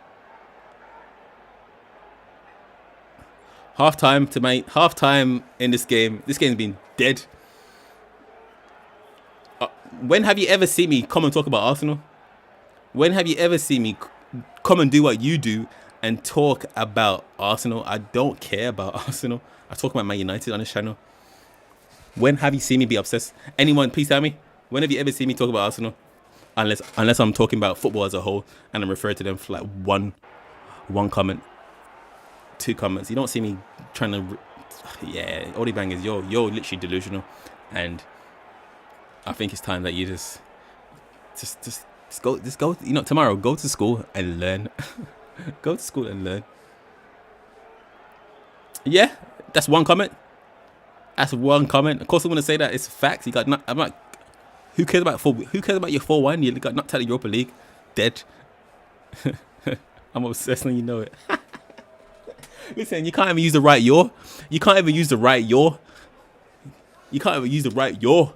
Half-time in this game. This game's been dead. When have you ever seen me come and talk about Arsenal? When have you ever seen me come and do what you do and talk about Arsenal. I don't care about Arsenal. I talk about Man United on this channel. When have you seen me be obsessed? Anyone, please tell me. When have you ever seen me talk about Arsenal? Unless I'm talking about football as a whole and I'm referring to them for like one comment, 2 comments. You don't see me trying to. Yeah, Odi Bangers, you're literally delusional, and I think it's time that you just go. You know, tomorrow go to school and learn. Go to school and learn. Yeah, that's one comment. That's one comment. Of course, I'm gonna say that it's facts. You got not. I'm not. Who cares about Who cares about your 4-1? You got knocked out of Europa League. Dead. I'm obsessed and you know it. Listen, you can't even use the right your. You can't even use the right your. You can't even use the right your.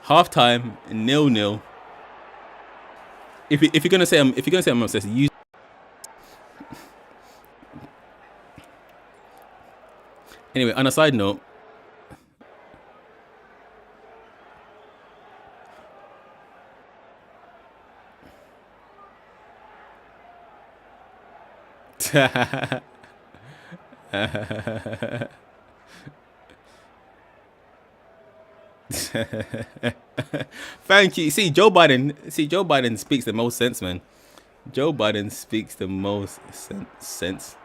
Half time 0-0. If you're gonna say I'm obsessed, use. Anyway, on a side note. Thank you. See, Joe Biden speaks the most sense, man. Joe Biden speaks the most sense.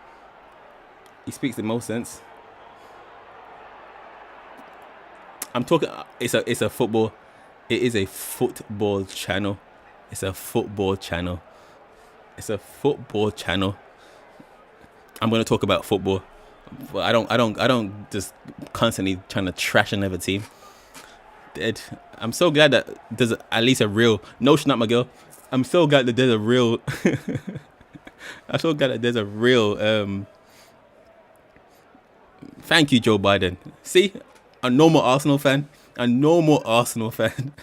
He speaks the most sense. I'm talking. It's a football. It is a football channel. It's a football channel. It's a football channel. I'm gonna talk about football, but I don't just constantly trying to trash another team. Dead. I'm so glad that there's at least a real. No, she's not my girl. I'm so glad that there's a real. I'm so glad that there's a real. Thank you, Joe Biden. See, a normal Arsenal fan. A normal Arsenal fan.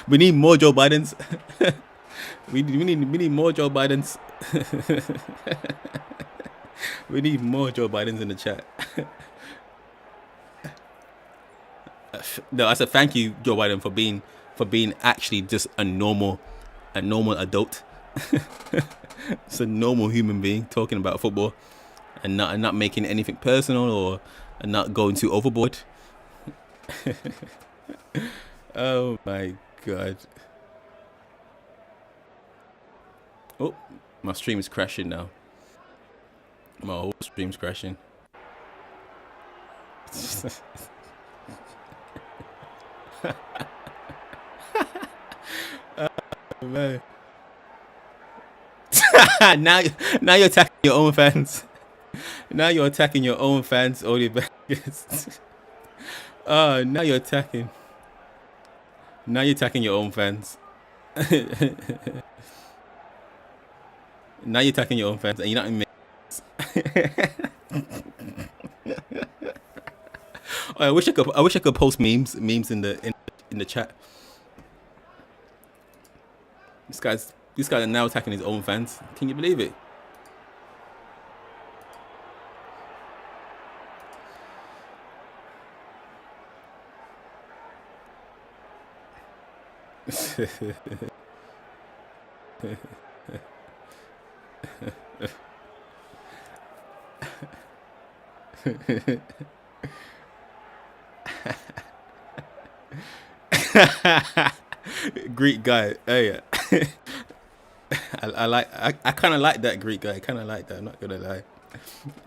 We need more Joe Bidens. we need more Joe Bidens. We need more Joe Bidens in the chat. No, I said thank you, Joe Biden, for being actually just a normal adult. It's a normal human being talking about football and not making anything personal or not going too overboard. Oh my god. Oh, my stream is crashing now. My whole stream's crashing. Oh, man. now you're attacking your own fans. Now you're attacking your own fans, Odi Bangers. Oh, now you're attacking. Now you're attacking your own fans. Now you're attacking your own fans, and you're not even. Oh, I wish I could post memes in the chat. This guy's now attacking his own fans. Can you believe it? Greek guy. Hey. I kind of like that Greek guy. I kind of like that. I'm not gonna lie.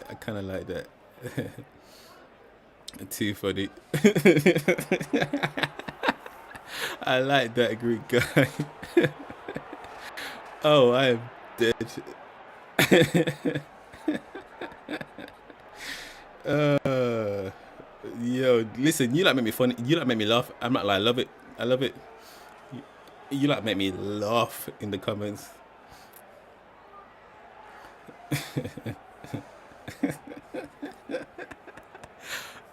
I kind of like that. Too funny. I like that Greek guy. Oh, I am dead. Yo, listen, you like make me funny. You like make me laugh. I'm not like, I love it. I love it. You like make me laugh in the comments.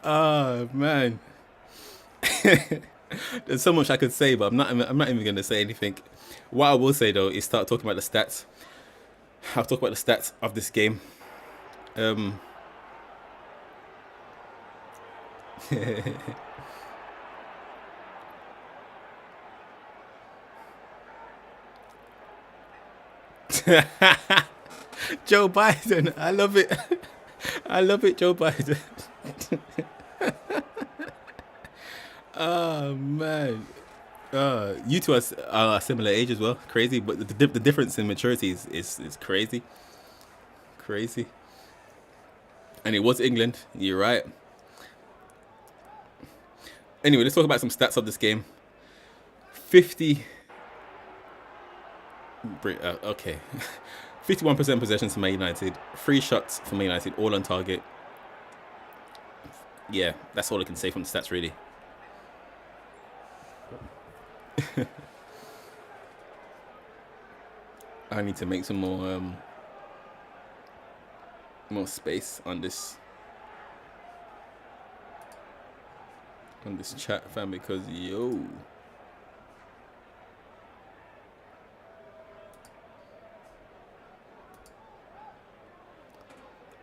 Oh man. There's so much I could say, but I'm not even gonna say anything. What I will say though is start talking about the stats. I'll talk about the stats of this game. Joe Biden. I love it. I love it, Joe Biden. Oh man. You two are a similar age as well. Crazy, but the difference in maturity is crazy. Crazy. And it was England. You're right. Anyway, let's talk about some stats of this game. 50. Okay. 51% possession for Man United. 3 shots for Man United, all on target. Yeah, that's all I can say from the stats, really. I need to make some more space on this chat, fam, because yo.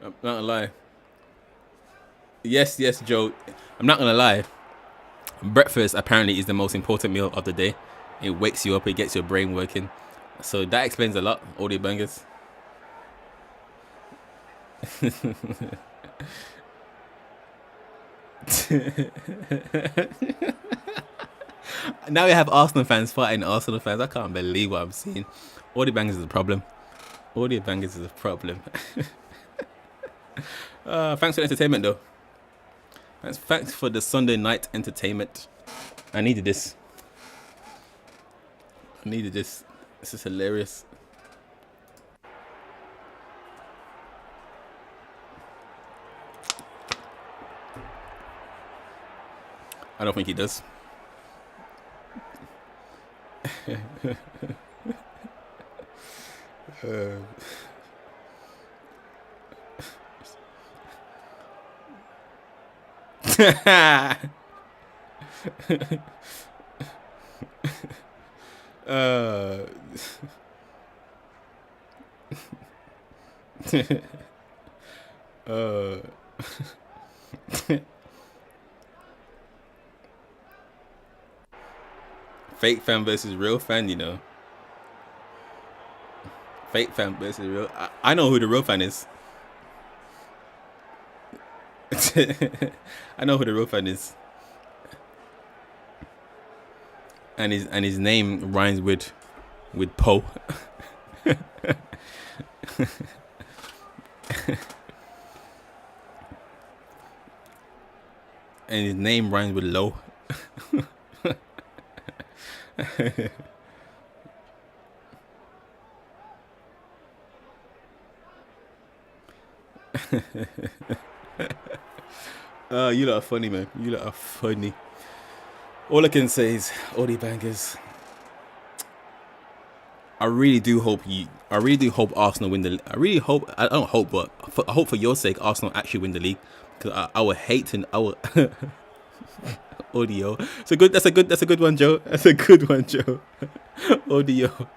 I'm not gonna lie. Yes, Joe. I'm not gonna lie. Breakfast apparently is the most important meal of the day. It wakes you up, it gets your brain working. So that explains a lot, all the bangers. Now we have Arsenal fans fighting Arsenal fans. I can't believe what I'm seeing. All the bangers is a problem. All the bangers is a problem. Thanks for the entertainment, though. Thanks for the Sunday night entertainment. I needed this. This is hilarious. I don't think he does. Fake fan versus real fan, you know. Fake fan versus real. I know who the real fan is. I know who the real fan is. And his name rhymes with Poe. And his name rhymes with low. You lot are funny, man. You lot are funny. All I can say is, all the bangers. I really do hope Arsenal win the. I don't hope, but I hope for your sake, Arsenal actually win the league. Because I would hate to. Audio. That's a good one, Joe. That's a good one, Joe. Audio.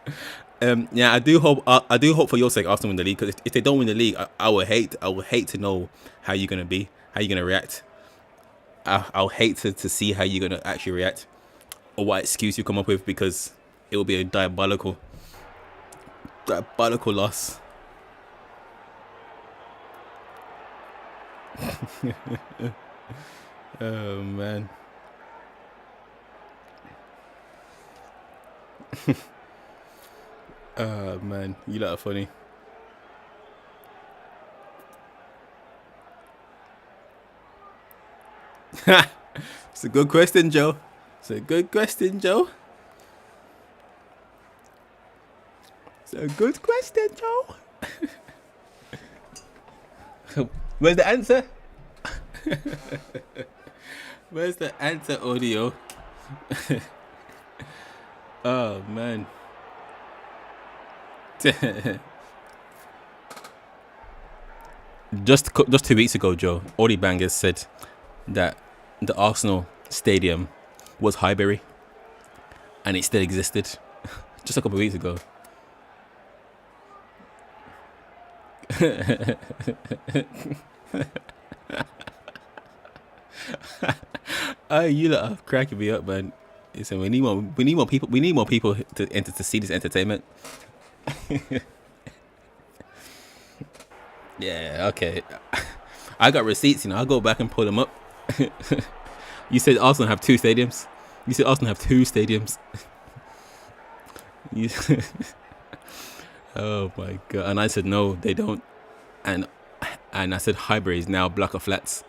Yeah, I do hope for your sake Arsenal win the league, because if they don't win the league, I would hate to know how you're gonna react. I'll hate to see how you're gonna actually react, or what excuse you come up with, because it will be a diabolical loss. Oh man. Oh man, you lot are funny. It's a good question, Joe. It's a good question, Joe. Where's the answer? Where's the answer, audio? Oh man. Just 2 weeks ago, Joe, Audi Bangers said that the Arsenal stadium was Highbury, and it still existed. Just a couple of weeks ago. You lot are cracking me up, man. Listen, we need more people to see this entertainment. Yeah, okay. I got receipts, I'll go back and pull them up. You said Arsenal have two stadiums. You said Arsenal have two stadiums. You, oh my god! And I said no, they don't. And I said Highbury is now a block of flats.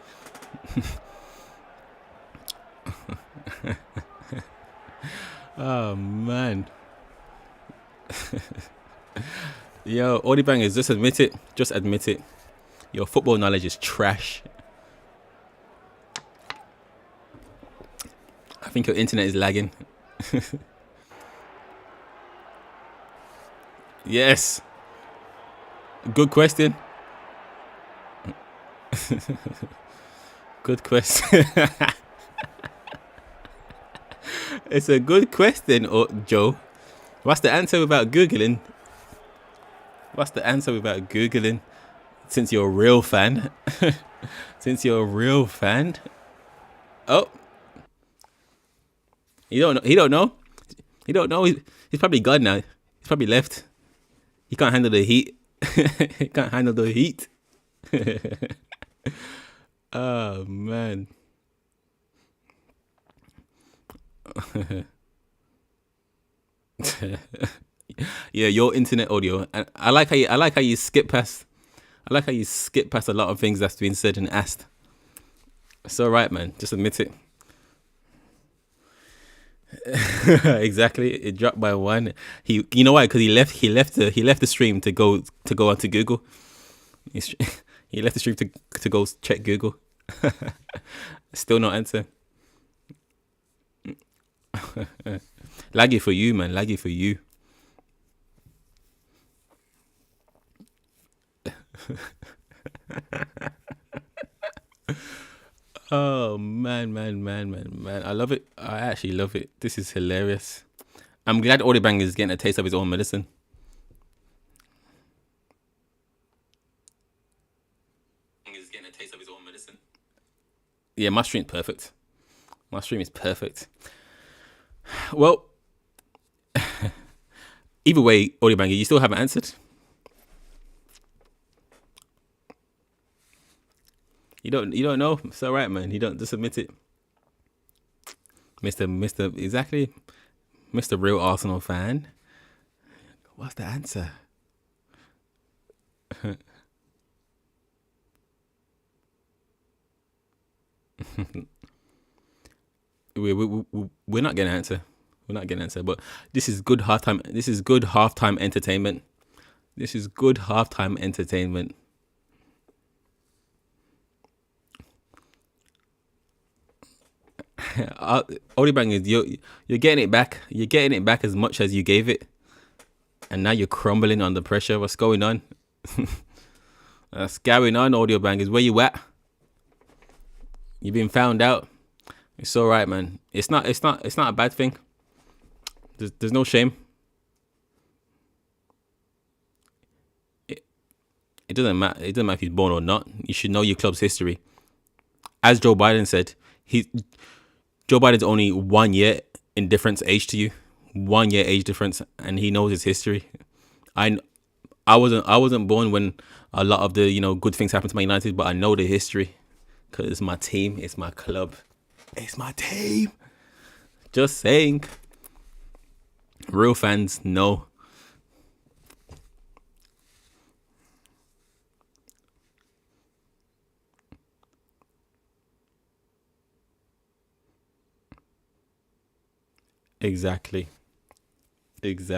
Oh man. Yo, all the bangers, just admit it. Just admit it. Your football knowledge is trash. I think your internet is lagging. Yes. Good question. Good question. It's a good question, Joe. What's the answer without Googling? What's the answer without Googling? Since you're a real fan. Since you're a real fan. Oh. You don't know. He don't know. He don't know. He's probably gone now. He's probably left. He can't handle the heat. He can't handle the heat. Oh man. Yeah, your internet audio. And I like how you skip past. I like how you skip past a lot of things that's been said and asked. It's all right, man. Just admit it. Exactly. It dropped by one. You know why? Because he left the stream to go onto Google. He left the stream to go check Google. Still not answer. Laggy for you, man. Laggy for you. Oh man. I love it. I actually love it. This is hilarious. I'm glad Audibang is getting a taste of his own medicine. Yeah, my stream's perfect. My stream is perfect. Well, either way, Audibang, you still haven't answered. You don't know. It's all right, man. You don't just admit it. Mr. Exactly. Mr. Real Arsenal fan. What's the answer? We're not getting an answer. We're not getting an answer. But this is good halftime. This is good halftime entertainment. This is good halftime entertainment. Audibang is you're getting it back. You're getting it back as much as you gave it, and now you're crumbling under pressure. What's going on? What's going on, Audibang? Is where you at? You've been found out. It's all right, man. It's not a bad thing. There's no shame. It doesn't matter. It doesn't matter if he's born or not. You should know your club's history. As Joe Biden said, Joe Biden's only 1 year in difference age to you, 1 year age difference, and he knows his history. I wasn't born when a lot of the good things happened to Man United, but I know the history because it's my team, it's my club, it's my team. Just saying, real fans know. Exactly. This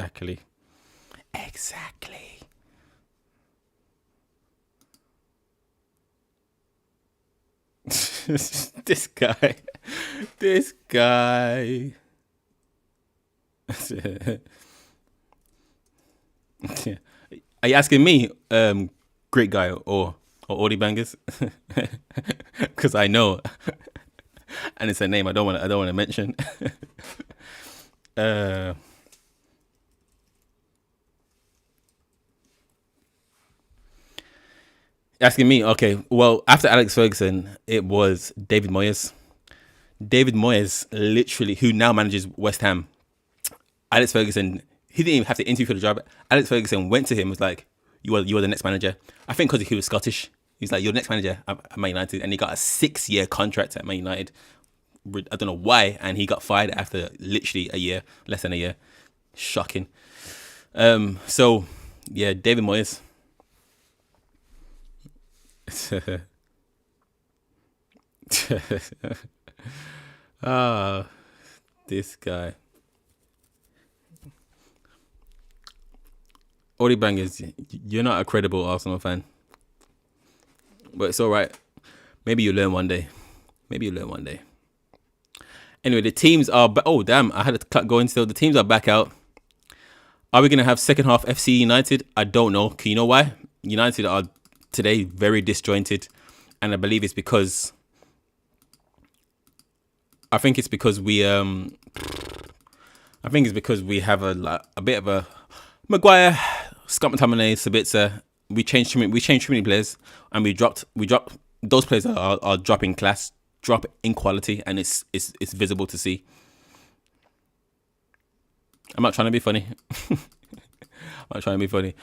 guy. Are you asking me, great guy or Audie Bangers? Because I know, and it's a name I don't want to mention. Asking me, okay. Well, after Alex Ferguson, it was David Moyes. David Moyes, literally, who now manages West Ham. Alex Ferguson, he didn't even have to interview for the job. Alex Ferguson went to him, was like, you are the next manager. I think because he was Scottish, he's like, you're the next manager at Man United, and he got a 6-year contract at Man United. I don't know why, and he got fired after literally a year, less than a year. Shocking. So yeah, David Moyes. Ah, this guy. Odi Bangers, you're not a credible Arsenal fan, but it's all right. Maybe you learn one day. Maybe you learn one day. Anyway, the teams are. Oh damn! I had a cut going still. The teams are back out. Are we gonna have second half FC United? I don't know. Can you know why? United are today very disjointed, and I believe it's because. I think it's because we have a bit of a Maguire, Scott McTominay, Sabitzer. We changed too many players, and we dropped those players are dropping class, drop in quality, and it's visible to see. I'm not trying to be funny. I'm not trying to be funny.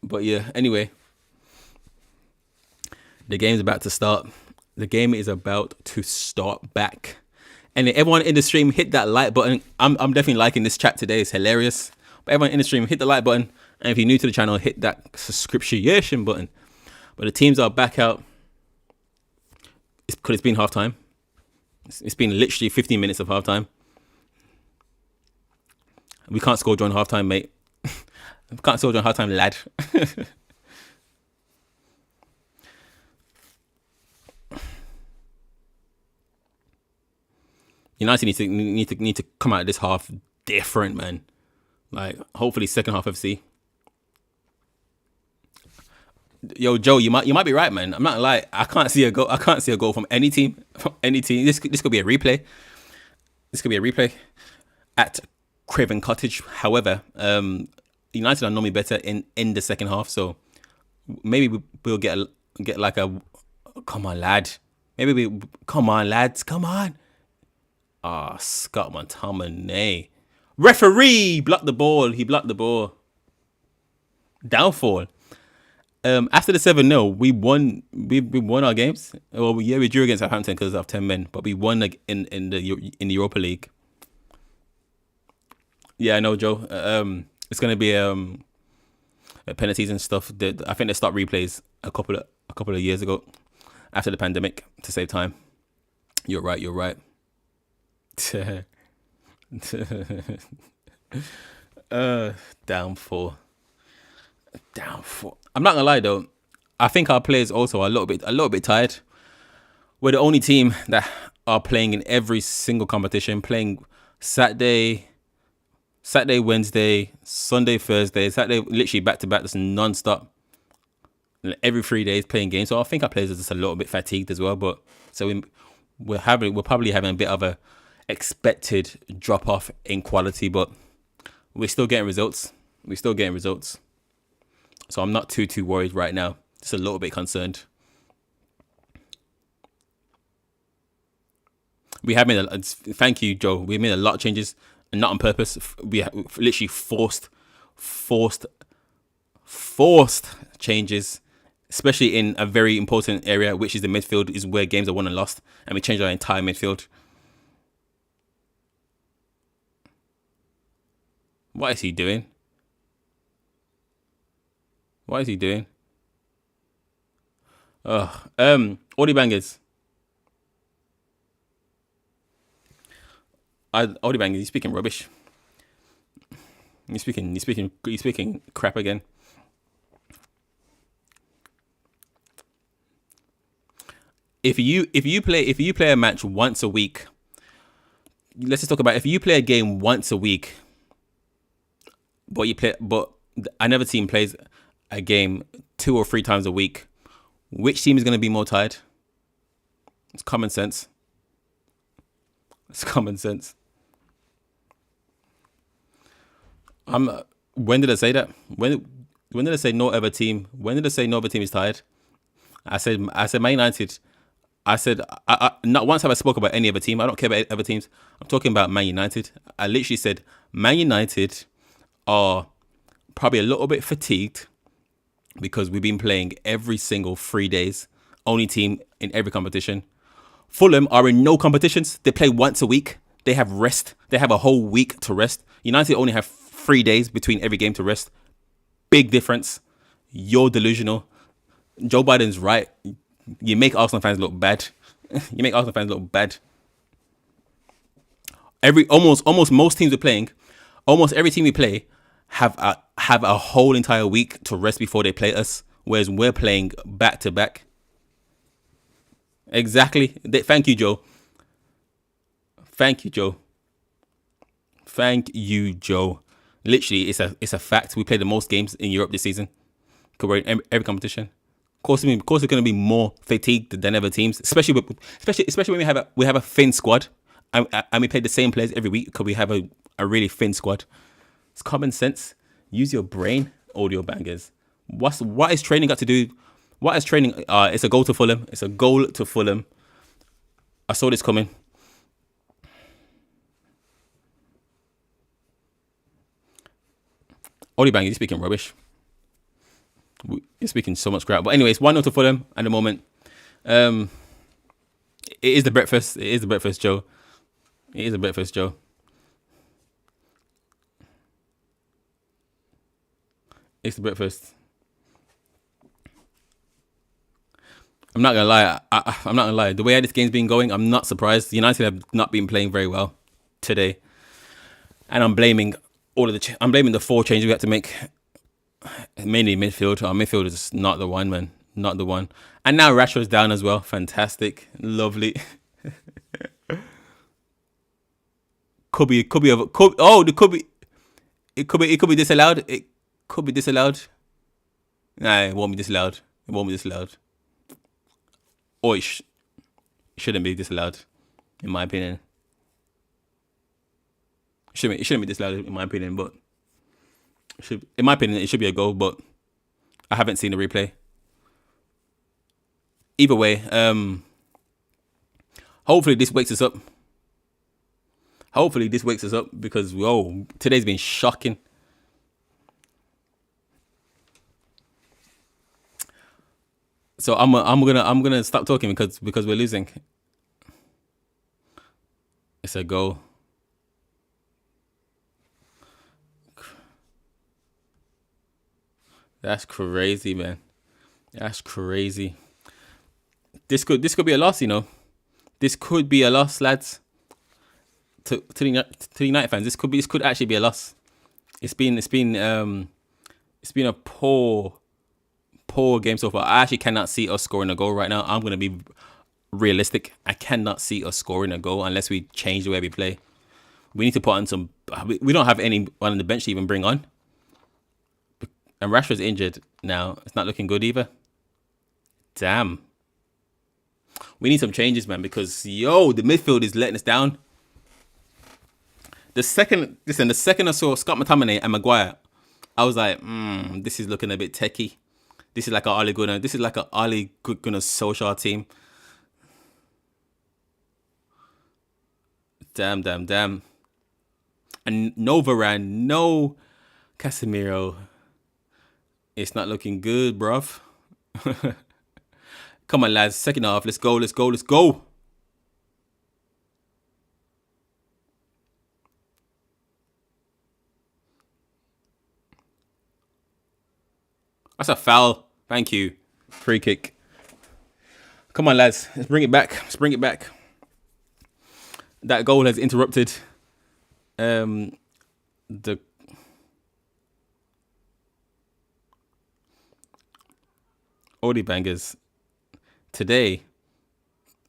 But yeah, anyway. The game's about to start. The game is about to start back. And everyone in the stream, hit that like button. I'm definitely liking this chat today. It's hilarious. But everyone in the stream, hit the like button. And if you're new to the channel, hit that subscription button. But the teams are back out. It's because it's been half time. It's been literally 15 minutes of half time. We can't score during half time, mate. We can't score during half time, lad. United need to come out of this half different, man. Like, hopefully second half FC. Yo, Joe, you might be right, man. I'm not lying. I can't see a goal from any team. This could be a replay. This could be a replay at Craven Cottage. However, United are normally better in the second half, so maybe we'll get like a come on, lad. Come on, lads, come on. Ah, Scott McTominay. Referee blocked the ball. He blocked the ball. Downfall. After the 7-0, we won. We won our games. Well, yeah, we drew against Southampton because of 10 men, but we won in the Europa League. Yeah, I know, Joe. It's gonna be penalties and stuff. I think they stopped replays a couple of years ago after the pandemic to save time. You're right. Downfall. I'm not gonna lie though. I think our players also are a little bit tired. We're the only team that are playing in every single competition, playing Saturday, Wednesday, Sunday, Thursday, Saturday, literally back to back, just non-stop. Every 3 days playing games. So I think our players are just a little bit fatigued as well. But so we're probably having a bit of a expected drop off in quality, but we're still getting results. So I'm not too worried right now. Just a little bit concerned. We have made thank you, Joe. We made a lot of changes, and not on purpose. We literally forced changes, especially in a very important area, which is the midfield, is where games are won and lost, and we changed our entire midfield. What is he doing? Audi Bangers. Audi Bangers, you're speaking rubbish. You're speaking crap again. If you play a match once a week, let's just talk about if you play a game once a week, but another team plays a game 2 or 3 times a week, which team is going to be more tired? It's common sense. When did I say that? When did I say no other team? When did I say no other team is tired? I said Man United. I said not once have I spoke about any other team. I don't care about other teams. I'm talking about Man United. I literally said Man United are probably a little bit fatigued because we've been playing every single 3 days. Only team in every competition. Fulham are in no competitions. They play once a week. They have rest. They have a whole week to rest. United only have 3 days between every game to rest. Big difference. You're delusional. Joe Biden's right. You make Arsenal fans look bad. You make Arsenal fans look bad. Almost most teams we're playing, almost every team we play have a whole entire week to rest before they play us, whereas we're playing back to back. Exactly. Thank you, Joe. Thank you, Joe. Thank you, Joe. Literally, it's a fact. We play the most games in Europe this season. We're in every competition. Of course, we're going to be more fatigued than other teams, especially when we have a thin squad, and we play the same players every week because we have a really thin squad. It's common sense. Use your brain, audio bangers. What is training got to do? What is training? It's a goal to Fulham. It's a goal to Fulham. I saw this coming. Audio bangers, you're speaking rubbish. You're speaking so much crap. But anyways, 1-0 to Fulham at the moment. It is the breakfast. It is the breakfast, Joe. It is the breakfast, Joe. It's the breakfast. I'm not gonna lie. I'm not gonna lie. The way this game's been going, I'm not surprised. United have not been playing very well today, and I'm blaming I'm blaming the 4 changes we had to make. Mainly midfield. Our midfield is not the one, man. Not the one. And now Rashford's down as well. Fantastic, lovely. It could be disallowed. It could be disallowed. Nah, it won't be disallowed. It won't be disallowed. Or it shouldn't be disallowed, in my opinion. It shouldn't be disallowed, in my opinion, but in my opinion, it should be a goal, but I haven't seen the replay. Either way, hopefully this wakes us up. Hopefully this wakes us up because today's been shocking. So I'm gonna stop talking because we're losing. It's a goal. That's crazy, man. That's crazy. This could be a loss, you know. This could be a loss, lads. To the United fans, this could actually be a loss. It's been a poor game so far. I actually cannot see us scoring a goal right now. I'm gonna be realistic. I cannot see us scoring a goal unless we change the way we play. We need to put on some. We don't have anyone on the bench to even bring on. And Rashford's injured now. It's not looking good either. Damn. We need some changes, man, because the midfield is letting us down. The second I saw Scott McTominay and Maguire, I was like, this is looking a bit techie. This is like an Ole Gunnar Solskjaer team. Damn. And no Varane, no Casemiro. It's not looking good, bruv. Come on, lads. Second half. Let's go. That's a foul. Thank you. Free kick. Come on, lads. Let's bring it back. That goal has interrupted the Audi bangers. Today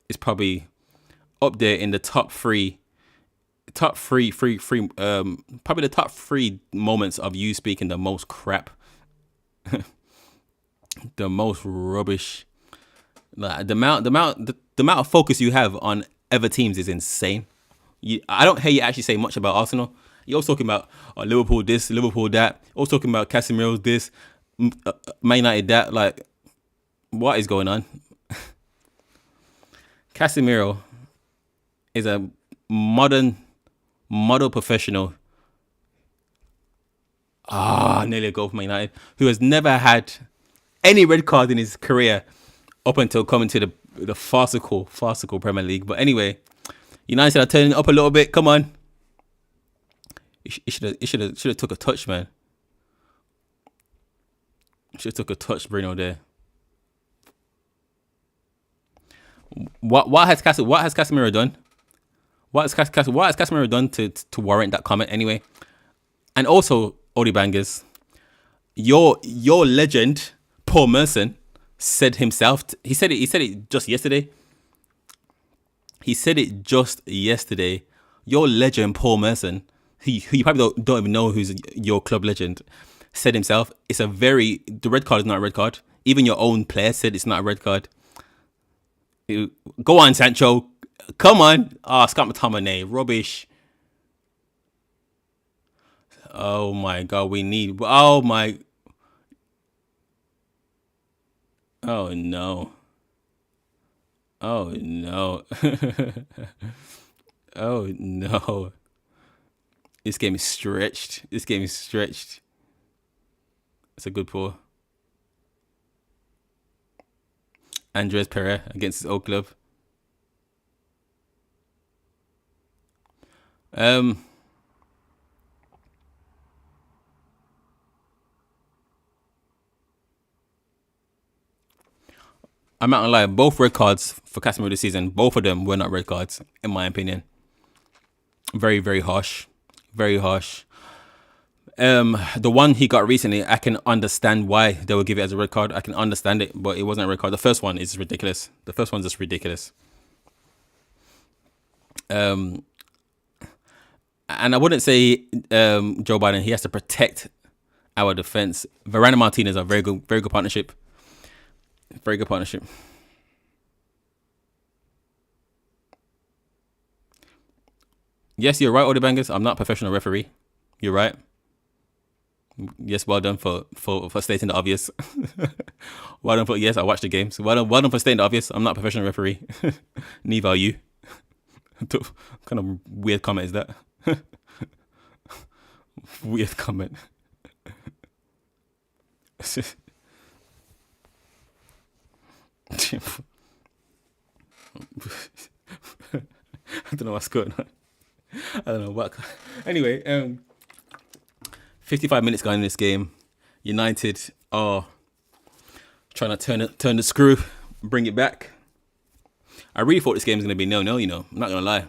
is probably up there in the top three, probably the top 3 moments of you speaking the most crap, the most rubbish. The amount of focus you have on other teams is insane. I don't hear you actually say much about Arsenal. You're always talking about Liverpool this, Liverpool that. Always talking about Casemiro's this, Man United that. Like, what is going on? Casemiro is a model professional Nearly a goal for Man United, who has never had any red card in his career up until coming to the farcical Premier League. But anyway, United are turning up a little bit. Come on, it should have took a touch, man. Should have took a touch, Bruno there. What has Casemiro done? What has Casemiro done to warrant that comment anyway? And also, Odi Bangers, your legend Paul Merson said himself. He said it just yesterday. Your legend Paul Merson, you probably don't even know who's your club legend, said himself, the red card is not a red card. Even your own player said it's not a red card. Go on, Sancho. Come on. Scott McTominay. Rubbish. Oh my God, oh my. Oh no. Oh no. Oh no. This game is stretched. It's a good pull. Andres Pereira against his old club. I'm not gonna lie, both red cards for Casemiro this season, both of them were not red cards, in my opinion. Very, very harsh. Very harsh. The one he got recently, I can understand why they would give it as a red card. I can understand it, but it wasn't a red card. The first one is ridiculous. The first one's just ridiculous. And I wouldn't say Joe Biden, he has to protect our defense. Varane and Martinez are very good partnership. Very good partnership. Yes, you're right, all the bangers. I'm not a professional referee. You're right. Yes, well done for stating the obvious. Well done for, yes, I watched the games. Well done for stating the obvious. I'm not a professional referee. Neither are you. What kind of weird comment is that? Weird comment. I don't know what's going on. I don't know what. Anyway, 55 minutes going in this game. United are trying to turn the screw, bring it back. I really thought this game was going to be 0-0, you know. I'm not going to lie.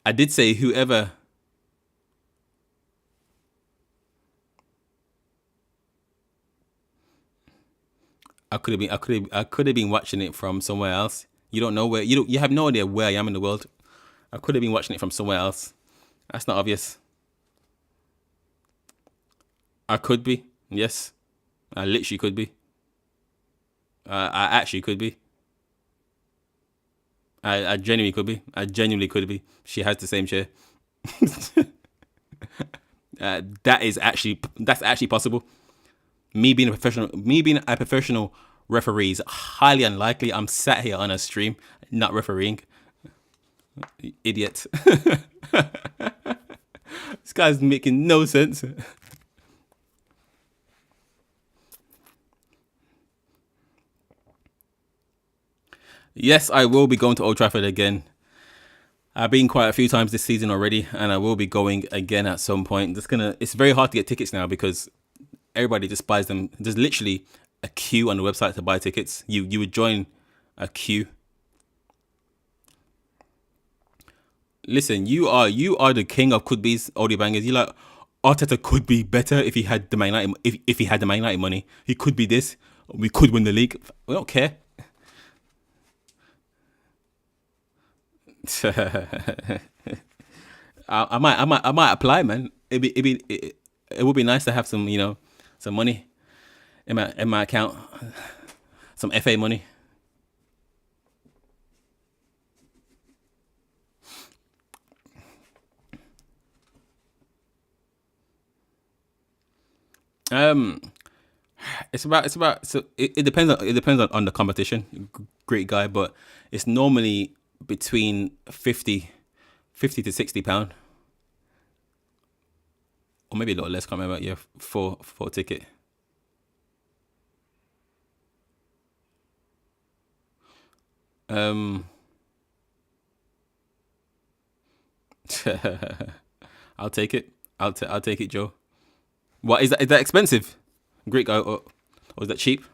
I did say whoever... I could have been watching it from somewhere else. You don't know where... You have no idea where I am in the world. I could have been watching it from somewhere else. That's not obvious. I could be. Yes. I literally could be. I actually could be. I genuinely could be. She has the same chair. That's actually possible. Me being a professional referee is highly unlikely. I'm sat here on a stream, not refereeing. Idiot. This guy's making no sense. Yes, I will be going to Old Trafford again. I've been quite a few times this season already, and I will be going again at some point. It's very hard to get tickets now because everybody just buys them. There's literally a queue on the website to buy tickets. You would join a queue. Listen, you are the king of could be's, Oldie Bangers. You like Arteta could be better if he had the Man United if he had the Man United money. He could be this. We could win the league. We don't care. I might apply, man. It would be nice to have some money in my account, some FA money. It depends on the competition. Great guy, but it's normally between 50 to £60. or maybe a lot less. Can't remember. Yeah, four ticket. Um, I'll take it. I'll take it, Joe. What is that? Is that expensive? Greek guy, or is that cheap?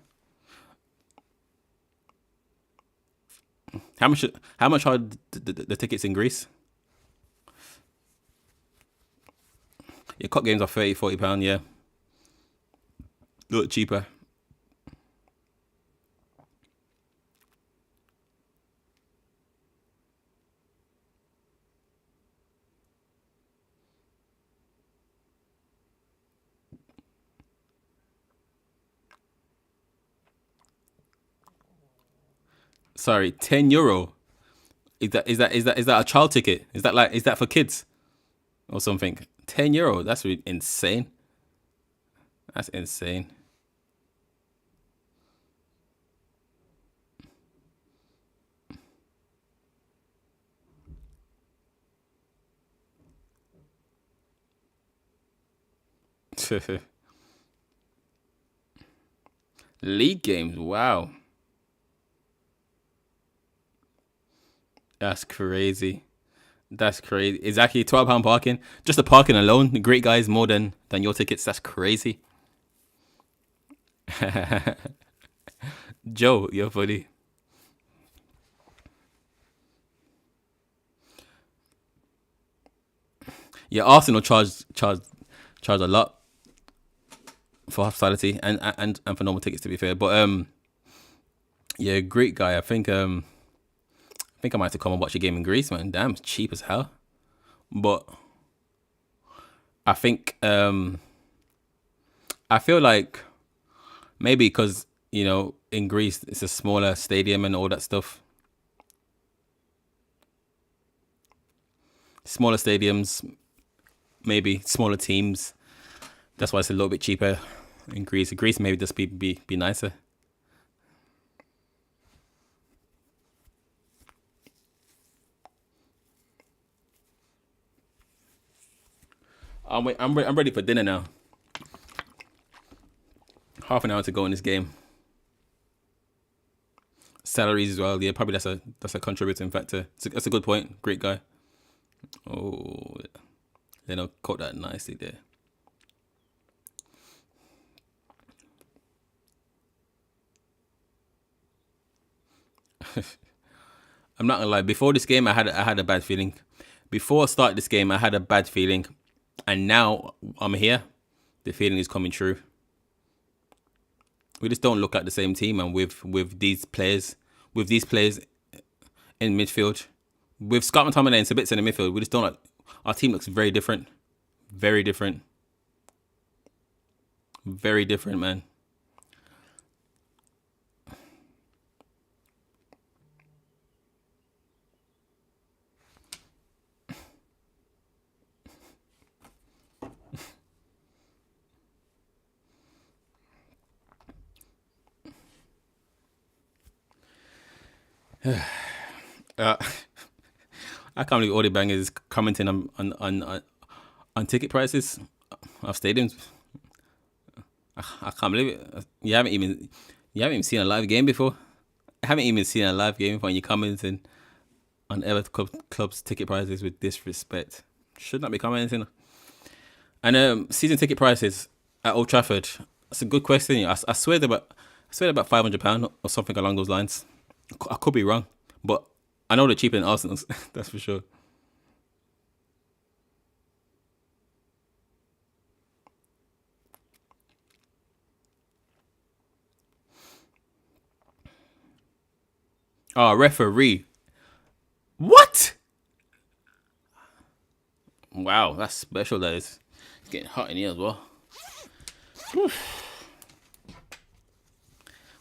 How much? How much are the tickets in Greece? Your cup games are 30, £40. Yeah, a little cheaper. Sorry, €10. Is that a child ticket? Is that for kids or something? €10. That's insane. That's insane. League games. Wow, that's crazy. That's crazy. Exactly, £12 parking. Just the parking alone, the great guys more than your tickets. That's crazy. Joe, you're funny. Yeah, Arsenal charge a lot for hospitality and for normal tickets. To be fair, but yeah, great guy. I think I might have to come and watch a game in Greece, man. Damn, it's cheap as hell. But I think I feel like maybe because in Greece it's a smaller stadium and all that stuff. Smaller stadiums, maybe smaller teams. That's why it's a little bit cheaper in Greece. Greece maybe just be nicer. I'm ready for dinner now. Half an hour to go in this game. Salaries as well. Yeah, probably that's a contributing factor. That's a good point. Great guy. Oh, they don't caught that nicely there. I'm not gonna lie. Before this game, I had a bad feeling. Before I started this game, I had a bad feeling, and now I'm here. The feeling is coming true. We just don't look at the same team, and with these players in midfield, with Scott McTominay and Sabitzer in the midfield, we just don't. Our team looks very different, very different, very different, man. Uh, I can't believe all the bangers is commenting on ticket prices of stadiums. I can't believe it. You haven't even seen a live game before. I haven't even seen a live game before, and you're commenting on other clubs' ticket prices with disrespect. Should not be commenting. And season ticket prices at Old Trafford. That's a good question. I swear they're about £500 or something along those lines. I could be wrong, but I know they're cheaper than Arsenal's. That's for sure. Oh, referee. What? Wow, that's special. That is. It's getting hot in here as well.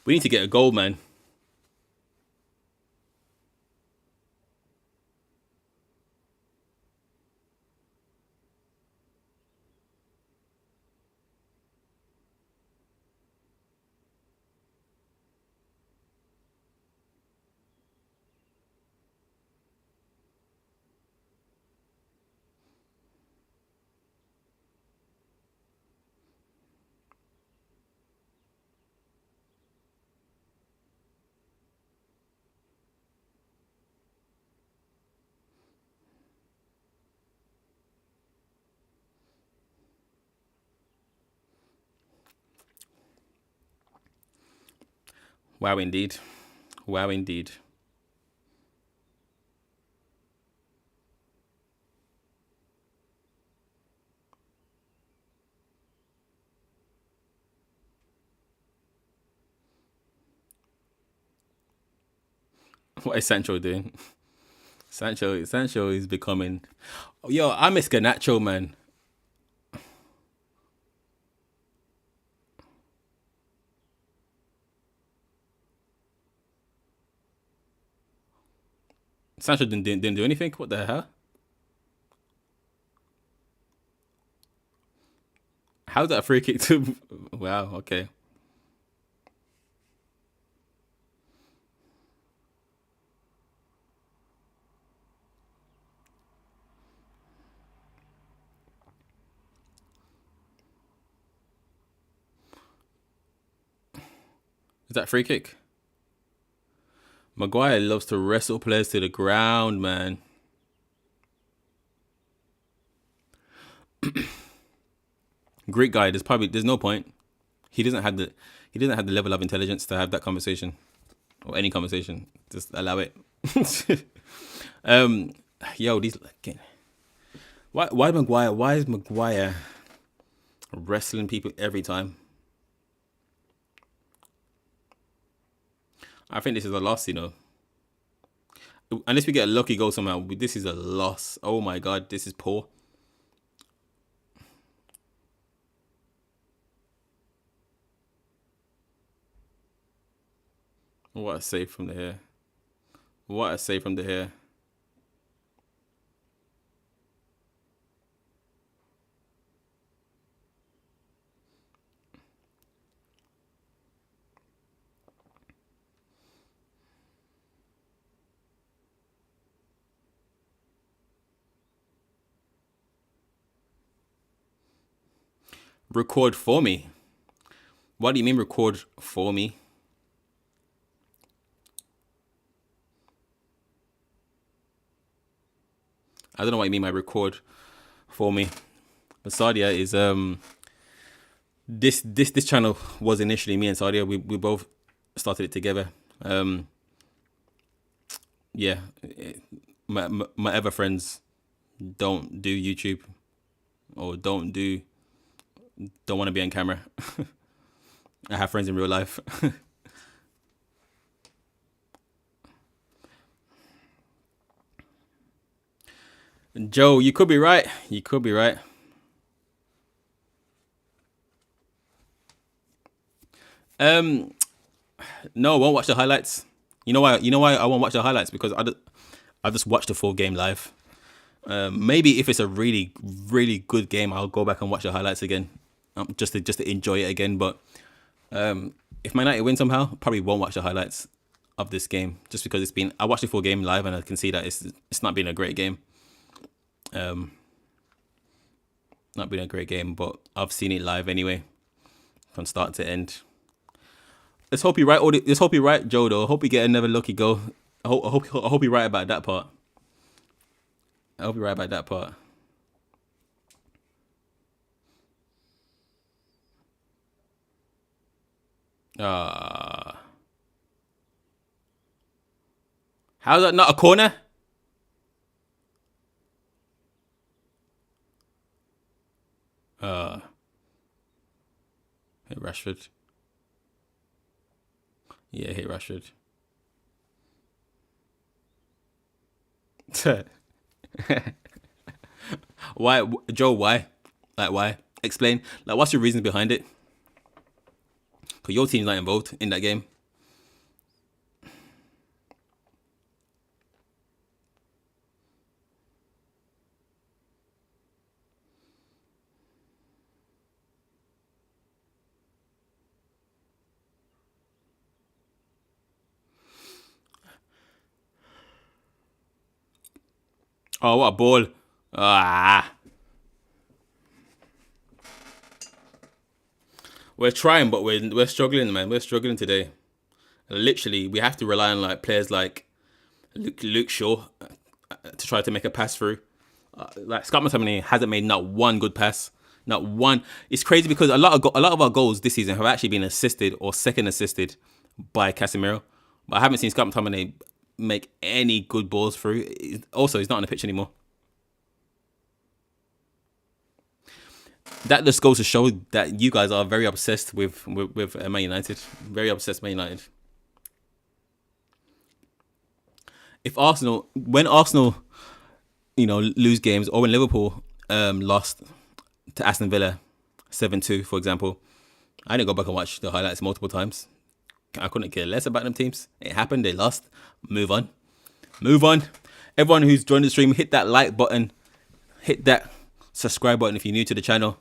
We need to get a goal, man. Wow, indeed. Wow, indeed. What is Sancho doing? Sancho is becoming. Yo, I miss Garnacho, man. Sancho didn't do anything. What the hell? How's that a free kick to? Wow. Okay. Is that free kick? Maguire loves to wrestle players to the ground, man. Greek guy. There's no point. He doesn't have the level of intelligence to have that conversation or any conversation. Just allow it. um, yo, these. Why Maguire? Why is Maguire wrestling people every time? I think this is a loss, Unless we get a lucky goal somehow, this is a loss. Oh my god, this is poor. What a save from the hair. What a save from the hair. Record for me. What do you mean record for me? I don't know what you mean by record for me. But Sadia is this channel was initially me and Sadia. We both started it together. Yeah, my other friends don't do YouTube or don't want to be on camera. I have friends in real life. Joe, you could be right. You could be right. No, I won't watch the highlights. You know why? You know why I won't watch the highlights? Because I just watched the full game live. Maybe if it's a really, really good game, I'll go back and watch the highlights again, just to enjoy it again. But if Man United win somehow, probably won't watch the highlights of this game, just because I watched the full game live and I can see that it's not been a great game. Not been a great game, but I've seen it live anyway, from start to end. Let's hope you're right. Let's hope you're right, Joe. Though, I hope you get another lucky goal. I hope you're right about that part. I hope you're right about that part. How's that not a corner? Hit Rashford. Yeah, hit Rashford. Why, Joe? Why? Like, why? Explain. Like, what's your reasons behind it? Because your team's not involved in that game. Oh, what a ball. We're trying, but we're struggling, man. We're struggling today. Literally, we have to rely on like players like Luke Shaw to try to make a pass through. Like Scott McTominay hasn't made not one good pass, not one. It's crazy because a lot of our goals this season have actually been assisted or second assisted by Casemiro. But I haven't seen Scott McTominay make any good balls through. Also, he's not on the pitch anymore. That just goes to show that you guys are very obsessed with Man United. Very obsessed with Man United. When Arsenal, lose games, or when Liverpool lost to Aston Villa 7-2, for example, I didn't go back and watch the highlights multiple times. I couldn't care less about them teams. It happened. They lost. Move on. Everyone who's joined the stream, hit that like button. Hit that subscribe button if you're new to the channel.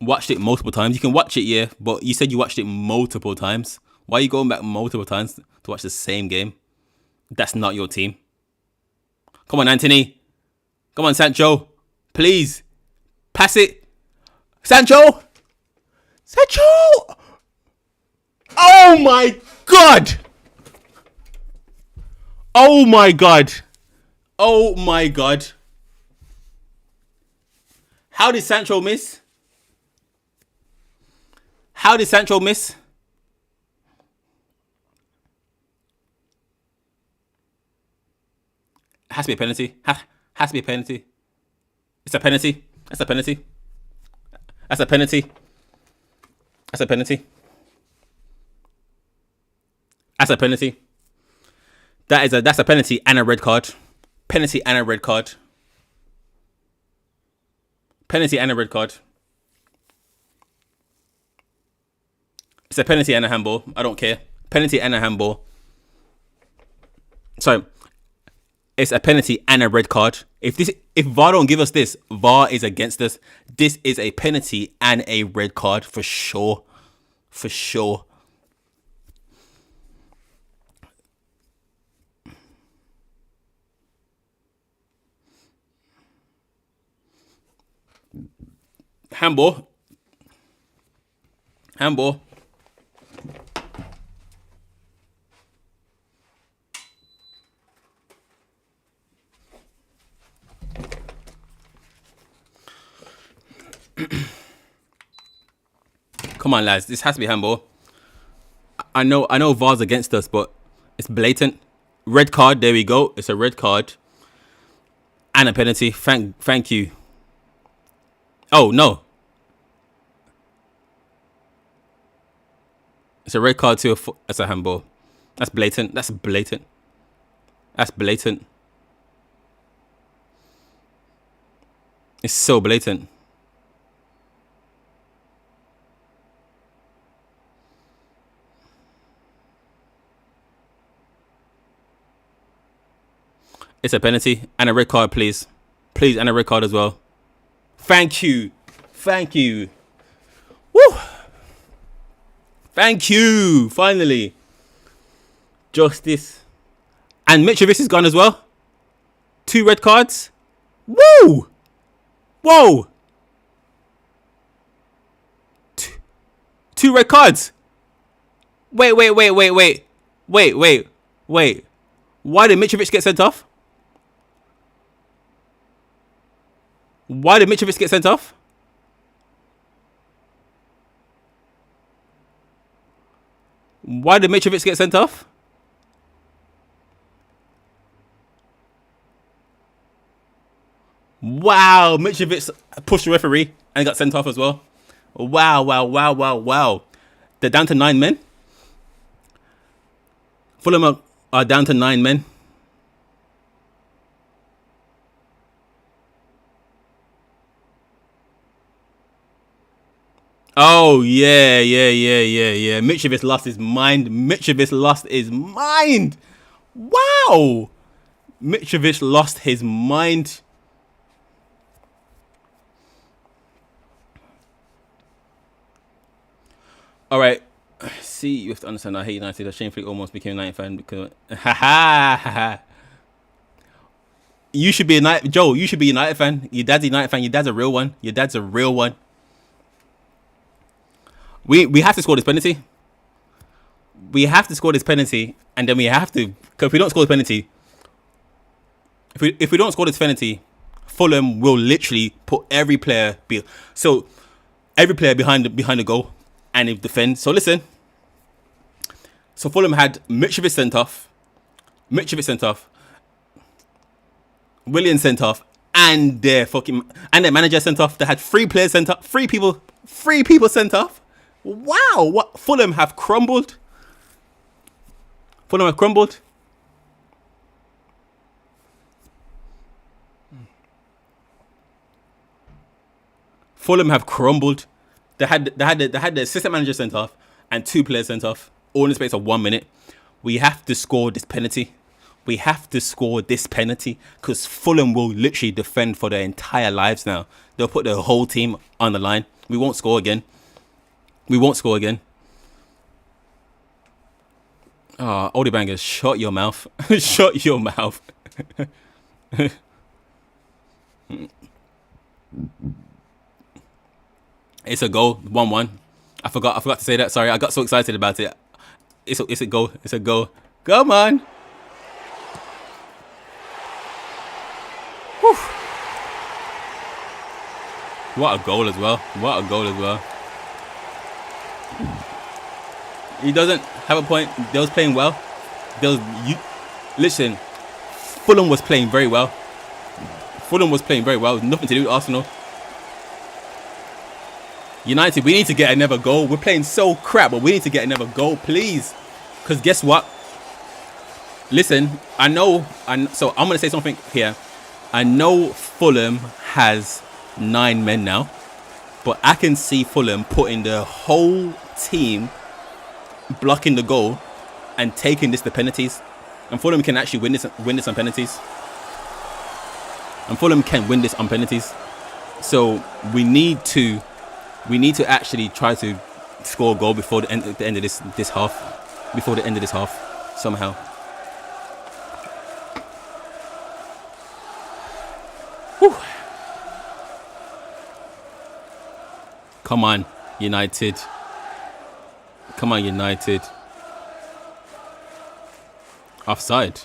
Watched it multiple times. You can watch it, yeah, but you said you watched it multiple times. Why are you going back multiple times to watch the same game? That's not your team. Come on, Anthony. Come on, Sancho. Please. Pass it. Sancho. Oh my God. Oh my God. How did Sancho miss? Has to be a penalty. Has to be a penalty. It's a penalty. That's a penalty. That's a penalty. That's a penalty. That's a penalty. That's a penalty and a red card. Penalty and a red card. Penalty and a red card. It's a penalty and a handball. I don't care. Penalty and a handball. Sorry. It's a penalty and a red card. If VAR don't give us this, VAR is against us. This is a penalty and a red card for sure. For sure. Handball. Come on, lads. This has to be handball. I know VAR's against us, but it's blatant. Red card. There we go. It's a red card and a penalty. Thank you. Oh no. It's a red card to a foot. That's a handball. That's blatant. That's blatant. It's so blatant. It's a penalty and a red card, please. Please, and a red card as well. Thank you. Woo. Thank you. Finally. Justice. And Mitrovic is gone as well. 2 red cards. Woo. Whoa. 2 red cards. Wait. Why did Mitrovic get sent off? Why did Mitrovic get sent off? Wow, Mitrovic pushed the referee and got sent off as well. Wow. They're down to 9 men. Fulham are down to 9 men. Oh, yeah. Mitrovic lost his mind. Wow. Mitrovic lost his mind. All right. See, you have to understand I hate United. I shamefully almost became a United fan because... You should be a United... Joe, you should be a United fan. Your dad's a United fan. Your dad's a real one. We have to score this penalty. And then we have to... Because if we don't score the penalty... If we don't score this penalty, Fulham will literally put every player behind the goal and if defend. So listen. So Fulham had Mitrovic sent off, Willian sent off, and their manager sent off. They had 3 players sent off, 3 people sent off. Wow, what Fulham have crumbled. Fulham have crumbled. They had the assistant manager sent off and 2 players sent off, all in the space of 1 minute. We have to score this penalty. Because Fulham will literally defend for their entire lives now. They'll put their whole team on the line. We won't score again. Oh, Oldie Bangers, shut your mouth. Shut your mouth. It's a goal, 1-1. I forgot to say that. Sorry, I got so excited about it. It's a goal. It's a goal. Come on. Whew. What a goal as well. He doesn't have a point. They was playing well. Listen, Fulham was playing very well. Nothing to do with Arsenal. United, we need to get another goal. We're playing so crap, but we need to get another goal, please. Because guess what? Listen, so I'm going to say something here. I know Fulham has 9 men now, but I can see Fulham putting the whole team blocking the goal and taking this to penalties. And Fulham can actually win this on penalties. So we need to actually try to score a goal before the end of this half. Before the end of this half, somehow. Whew. Come on, United. Offside.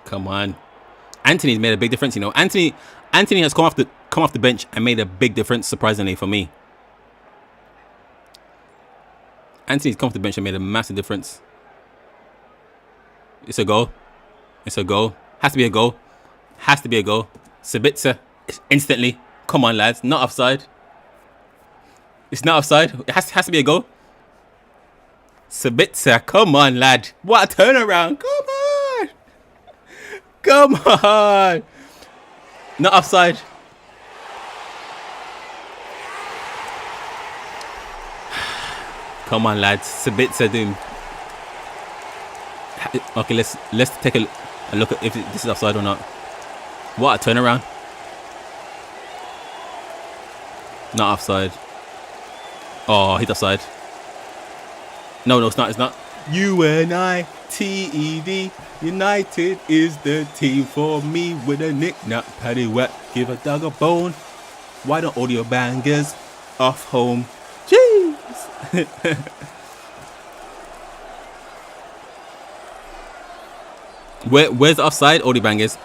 Come on. Anthony's made a big difference, you know. Anthony has come off the bench and made a big difference, surprisingly for me. Anthony's come off the bench and made a massive difference. It's a goal. Has to be a goal. Sabitzer instantly. Come on, lads. Not offside. It's not offside. It has to be a goal. Sabitzer. Come on, lad. What a turnaround. Come on. Not offside. Come on, lads. Sabitzer doom. Okay, let's take a look at if this is offside or not. What a turnaround. Not offside. Oh, he's offside. No, it's not. UNITED. United is the team for me with a knick-knack, paddywhack, give a dog a bone. Why don't all your bangers off home? Jeez. Where's the offside, all the bangers?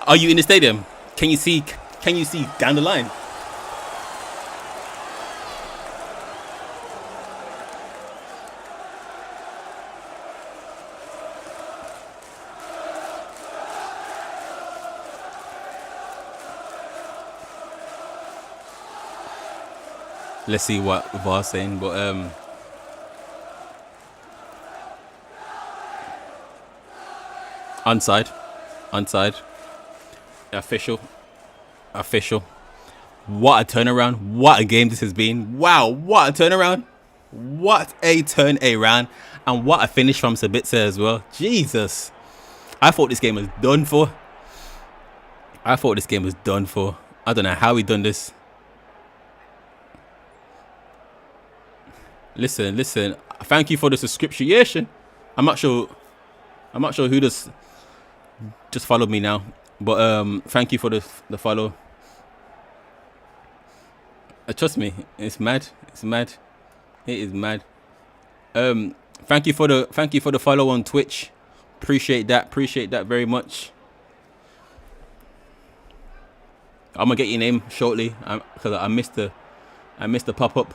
Are you in the stadium? Can you see down the line? Let's see what VAR's saying, but onside. Official. What a turnaround! What a game this has been! Wow, what a turnaround! What a turn around, and what a finish from Sabitzer as well. Jesus, I thought this game was done for. I don't know how we done this. Listen. Thank you for the subscription. I'm not sure who just followed me now, but thank you for the follow. Trust me, it's mad. It is mad. Thank you for the follow on Twitch. Appreciate that. Appreciate that very much. I'm gonna get your name shortly because I missed the pop up.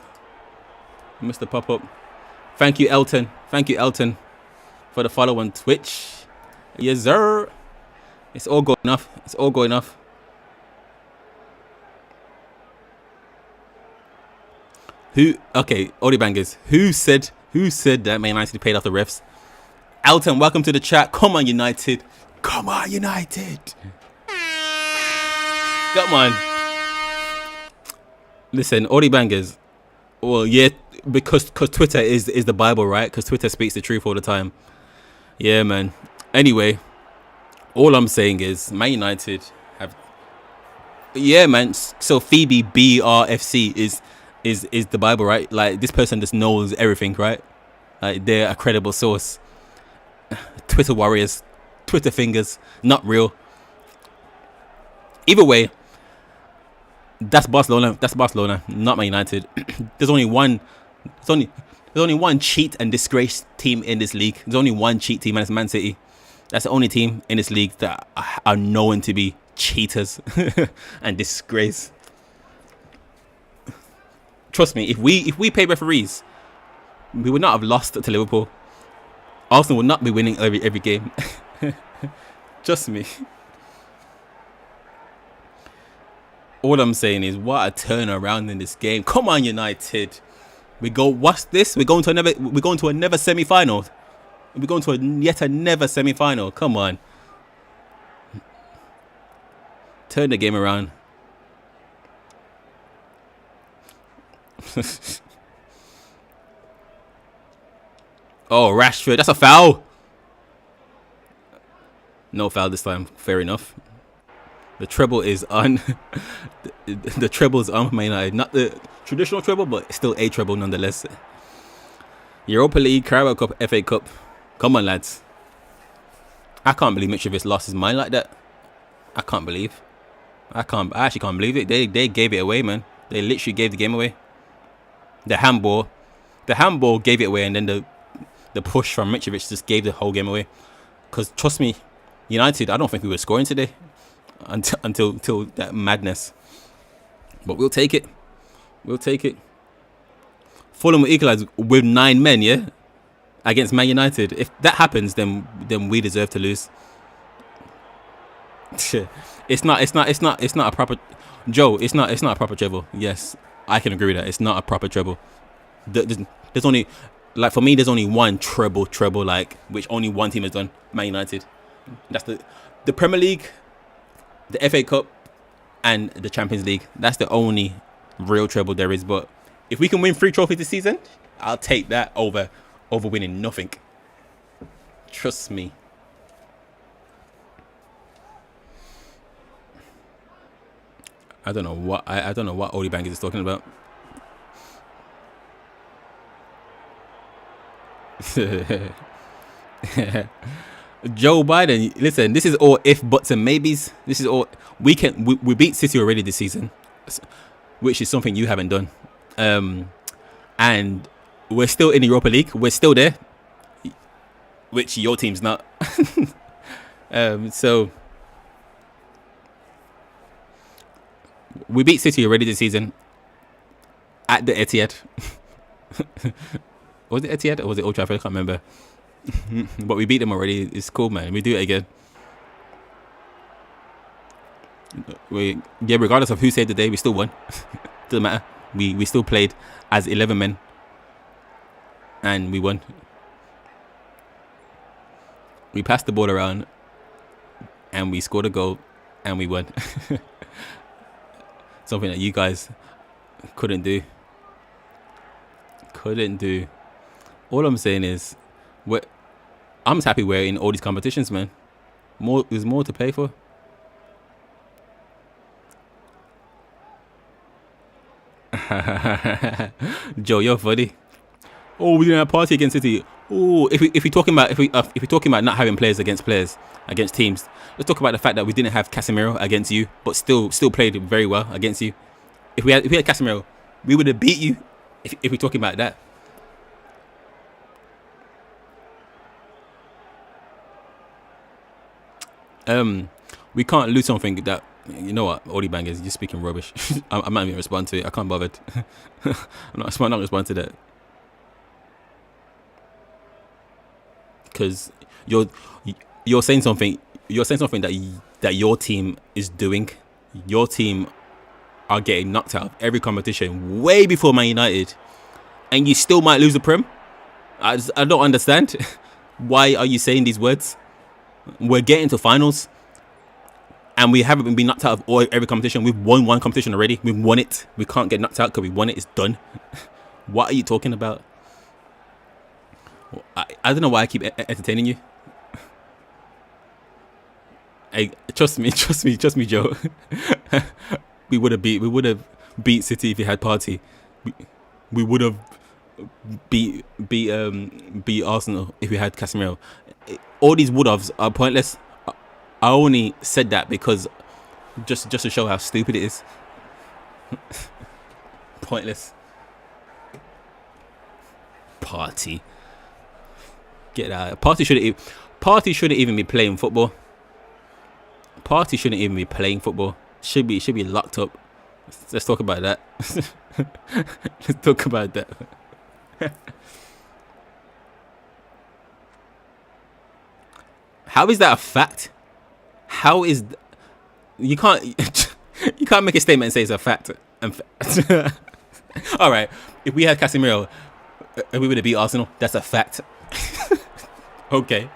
Thank you, Elton. Thank you, Elton, for the follow on Twitch. Yes, sir. It's all going off. It's all going off. Okay, Odi Bangers. Who said that Man United paid off the refs? Elton, welcome to the chat. Come on, United. Come on, United. Come on. Listen, Odi Bangers. Well, yeah, because Twitter is the Bible, right? Because Twitter speaks the truth all the time. Yeah, man. Anyway, all I'm saying is Man United have. Yeah, man. So Phoebe BRFC is the Bible, right? Like, this person just knows everything, right? Like, they're a credible source. Twitter warriors, Twitter fingers, not real. Either way, that's Barcelona. That's Barcelona, not Man United. There's only one cheat and disgrace team in this league. There's only one cheat team, and it's Man City. That's the only team in this league that are known to be cheaters and disgrace. Trust me, if we pay referees, we would not have lost to Liverpool. Arsenal would not be winning every game. Trust me. All I'm saying is, what a turnaround in this game. Come on, United. What's this? We're going to another semi-final. We're going to yet another semi-final. Come on. Turn the game around. Oh, Rashford. That's a foul. No foul this time. Fair enough. The treble is on. The treble is on Man United. Not the traditional treble, but still a treble nonetheless. Europa League, Carabao Cup, FA Cup. Come on, lads. I can't believe Mitrovic lost his mind like that. I actually can't believe it. They gave it away, man. They literally gave the game away. The handball gave it away, and then the push from Mitrovic just gave the whole game away. Because trust me, United, I don't think we were scoring today until that madness. But we'll take it. We'll take it. Fulham will equalise with 9 men, yeah, against Man United. If that happens, then we deserve to lose. It's not a proper Joe. It's not a proper treble. Yes, I can agree with that. It's not a proper treble. There's only, like, for me, there's only one treble like which only one team has done. Man United. That's the Premier League, the FA Cup, and the Champions League. That's the only real treble there is. But if we can win 3 trophies this season, I'll take that over winning nothing. Trust me. I don't know what Oli Bangers is talking about. Joe Biden, listen, this is all if, buts and maybes. This is all we beat City already this season, which is something you haven't done. And we're still in the Europa League. We're still there, which your team's not. So we beat City already this season at the Etihad. Was it Etihad or was it Old Trafford? I can't remember. But we beat them already. It's cool, man. We do it again. Regardless of who saved the day, we still won. Doesn't matter. We still played as 11 men, and we won. We passed the ball around, and we scored a goal, and we won. Something that you guys couldn't do. All I'm saying is, I'm just happy we're in all these competitions, man. There's more to play for. Joe, you're funny. Oh, we didn't have a party against City. Oh, if we're talking about not having players against teams, let's talk about the fact that we didn't have Casemiro against you, but still played very well against you. If we had Casemiro, we would have beat you. If we're talking about that. We can't lose something that, you know what, Oli Bangers, you're speaking rubbish. I'm not even respond to it. I can't bother. I'm not respond to that. Because you're saying something that your team is doing. Your team are getting knocked out of every competition way before Man United, and you still might lose the Prem. I don't understand. Why are you saying these words? We're getting to finals, and we haven't been knocked out of every competition. We've won one competition already. We've won it. We can't get knocked out because we won it. It's done. What are you talking about? I don't know why I keep entertaining you. Hey, trust me, Joe. we would have beat City if he had Partey. We would have beat Arsenal if we had Casemiro. All these would haves are pointless. I only said that because just to show how stupid it is. Pointless. Partey. Get out. Partey shouldn't even be playing football. Partey shouldn't even be playing football. Should be locked up. Let's talk about that. Let's talk about that. How is that a fact? How is you can't make a statement and say it's a fact. All right, if we had Casemiro, we would have beat Arsenal. That's a fact. Okay.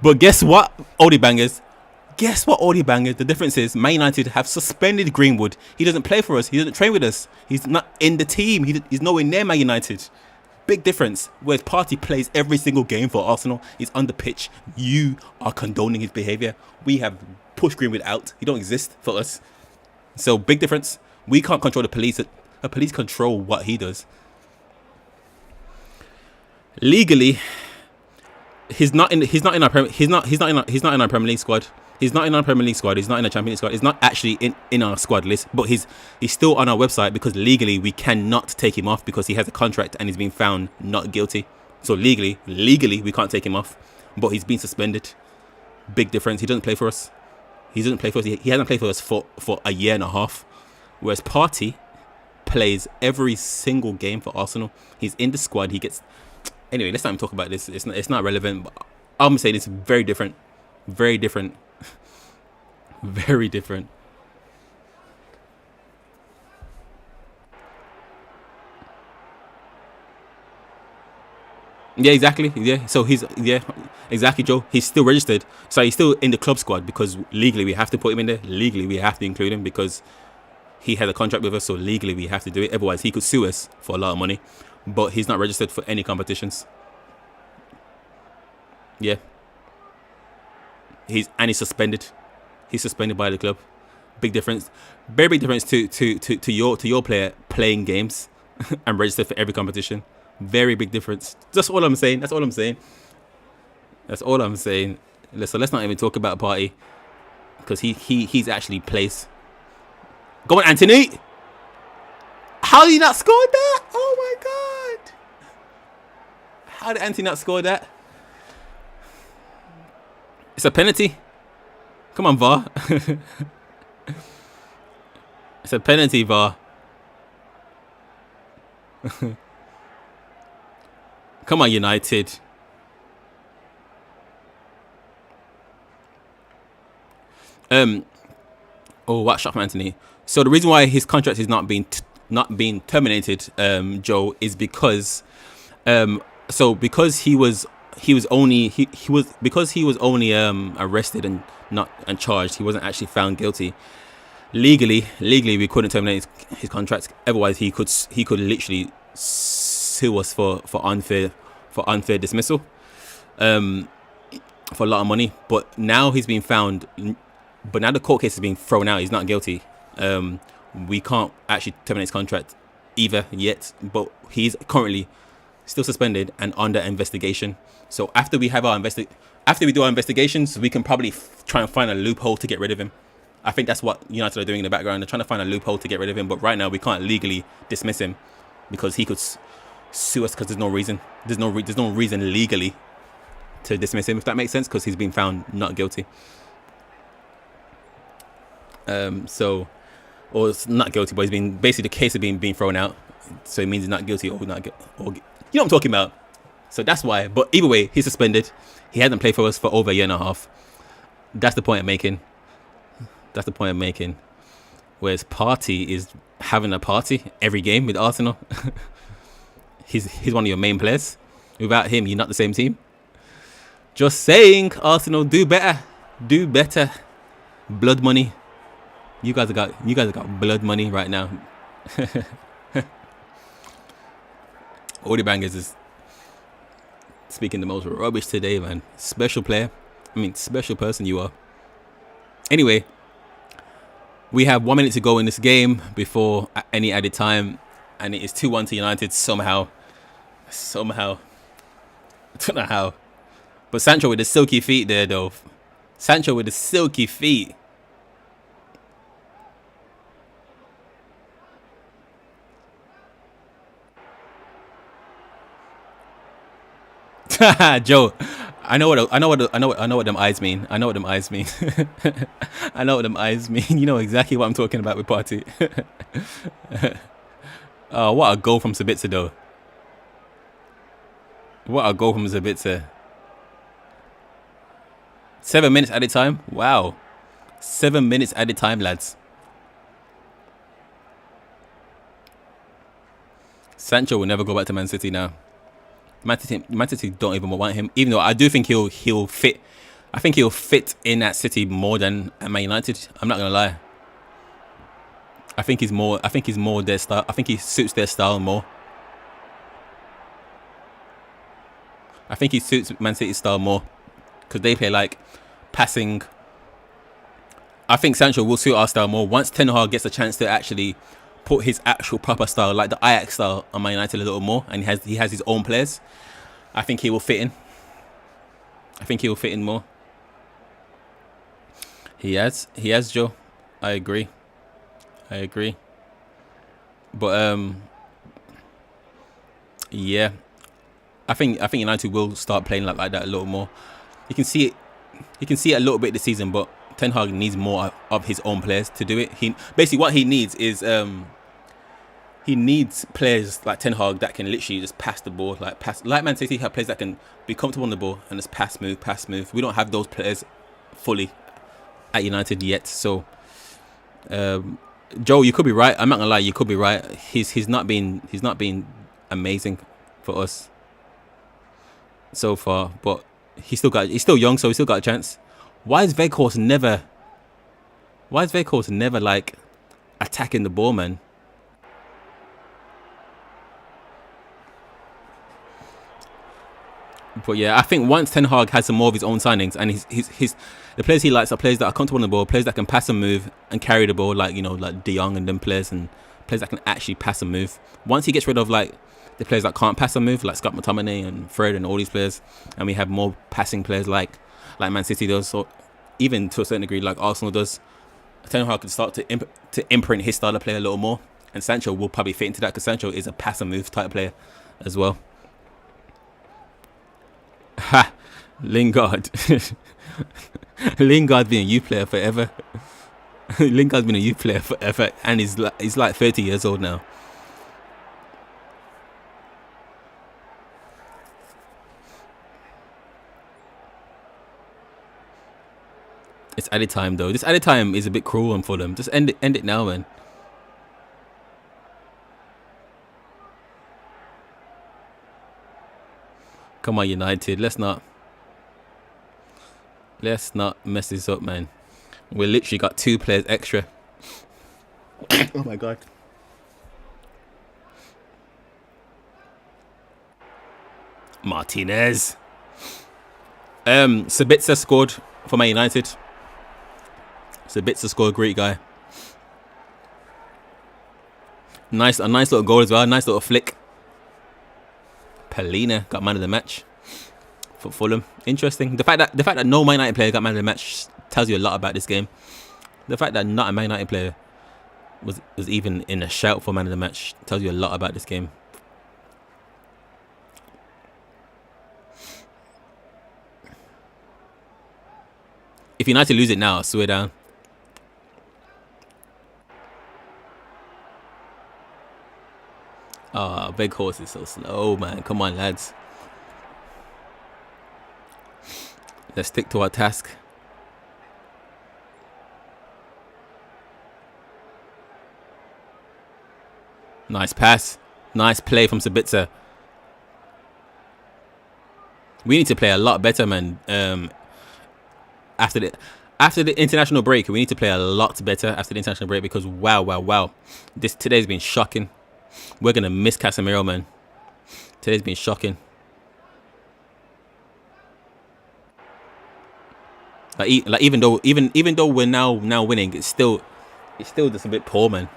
But guess what, Oldie Bangers? Guess what, Oldie Bangers? The difference is Man United have suspended Greenwood. He doesn't play for us. He doesn't train with us. He's not in the team. He's nowhere near Man United. Big difference. Whereas Partey plays every single game for Arsenal. He's on the pitch. You are condoning his behaviour. We have pushed Greenwood out. He don't exist for us. So big difference. We can't control the police. The police control what he does. Legally, he's not in our Premier League squad. He's not in our Premier League squad. He's not in our Champions League squad. He's not actually in our squad list. But he's still on our website because legally we cannot take him off because he has a contract and he's been found not guilty. So legally we can't take him off. But he's been suspended. Big difference. He doesn't play for us. He hasn't played for us for a year and a half. Whereas Partey plays every single game for Arsenal. He's in the squad. He gets. Anyway, let's not even talk about this. It's not relevant. But I'm saying it's very different. Very different. Very different. Yeah, exactly. Yeah. So exactly, Joe. He's still registered. So he's still in the club squad because legally we have to put him in there. Legally we have to include him because he had a contract with us. So legally we have to do it. Otherwise he could sue us for a lot of money. But he's not registered for any competitions. Yeah. He's suspended. He's suspended by the club. Big difference. Very big difference to your player playing games and registered for every competition. Very big difference. That's all I'm saying. So let's not even talk about Partey because he's actually plays. Go on, Anthony. How did he not score that? Oh my god! How did Anthony not score that? It's a penalty. Come on, VAR. It's a penalty, VAR. Come on, United. Watchalong Anthony. So the reason why his contract is not being terminated, Joe, is because because he was only arrested and not charged. He wasn't actually found guilty. Legally we couldn't terminate his contract. Otherwise he could literally sue us for unfair dismissal for a lot of money. But now he's been found. But now the court case is being thrown out. He's not guilty. We can't actually terminate his contract either yet. But he's currently still suspended and under investigation. So after we do our investigations, we can probably try and find a loophole to get rid of him. I think that's what United are doing in the background. They're trying to find a loophole to get rid of him. But right now we can't legally dismiss him because he could sue us because there's no reason. There's no reason legally to dismiss him, if that makes sense, because he's been found not guilty. Or it's not guilty, but he's been basically the case of being thrown out. So it means he's not guilty or not, or you know what I'm talking about. So that's why. But either way, he's suspended. He hasn't played for us for over a year and a half. That's the point I'm making. That's the point I'm making. Whereas Partey is having a party every game with Arsenal. He's one of your main players. Without him, you're not the same team. Just saying, Arsenal, do better. Do better. Blood money. You guys have got blood money right now. All the bangers is speaking the most rubbish today, man. Special player. I mean, special person you are. Anyway, we have 1 minute to go in this game before any added time, and it is 2-1 to United somehow. I don't know how. But Sancho with the silky feet there, though. Sancho with the silky feet. Joe, I know what them eyes mean. I know what them eyes mean. I know what them eyes mean. You know exactly what I'm talking about with Partey. Oh, what a goal from Sabitzer, though. What a goal from Sabitzer. 7 minutes added time. Wow. 7 minutes added time, lads. Sancho will never go back to Man City now. Man City don't even want him, even though I do think he'll fit. I think he'll fit in at City more than at Man United. I'm not gonna lie. I think he's more their style. I think he suits their style more. I think he suits Man City's style more because they play like passing. I think Sancho will suit our style more once Ten Hag gets a chance to actually put his actual proper style, like the Ajax style, on Man United a little more, and he has his own players. I think he will fit in. I think he will fit in more. He has, Joe. I agree. But yeah, I think United will start playing like that a little more. You can see it a little bit this season, but Ten Hag needs more of his own players to do it. Basically what he needs is he needs players like Ten Hag that can literally just pass the ball, like Man City have players that can be comfortable on the ball and just pass move. We don't have those players fully at United yet. So Joe, you could be right. I'm not gonna lie, you could be right. He's not been amazing for us so far, but he's still young, so he's still got a chance. Why is Weghorst never like attacking the ball, man? But yeah, I think once Ten Hag has some more of his own signings, and the players he likes are players that are comfortable on the ball, players that can pass and move and carry the ball, like De Jong and them players, and players that can actually pass and move. Once he gets rid of like the players that can't pass and move, like Scott McTominay and Fred and all these players, and we have more passing players like Man City does, or even to a certain degree like Arsenal does, Ten Hag can start to imprint his style of play a little more, and Sancho will probably fit into that because Sancho is a pass and move type player as well. Ha! Lingard. Lingard's been a youth player forever. Lingard's been a youth player forever, and he's like 30 years old now. It's added time though. This added time is a bit cruel for them. Just end it now, man. Come on, United. Let's not mess this up, man. We literally got 2 players extra. Oh my god. Martinez. Sabitzer scored for Man United. Sabitzer scored, great guy. A nice little goal as well. Nice little flick. Palina got man of the match for Fulham. Interesting. The fact that no Man United player got man of the match tells you a lot about this game. The fact that not a Man United player was even in a shout for man of the match tells you a lot about this game. If United lose it now, I swear down. Ah, Big Horse is so slow, man. Come on, lads. Let's stick to our task. Nice pass. Nice play from Sabitzer. We need to play a lot better, man. After the international break, we need to play a lot better after the international break because wow. Today's been shocking. We're gonna miss Casemiro, man. Today's been shocking. Like even though we're now winning, it's still just a bit poor, man.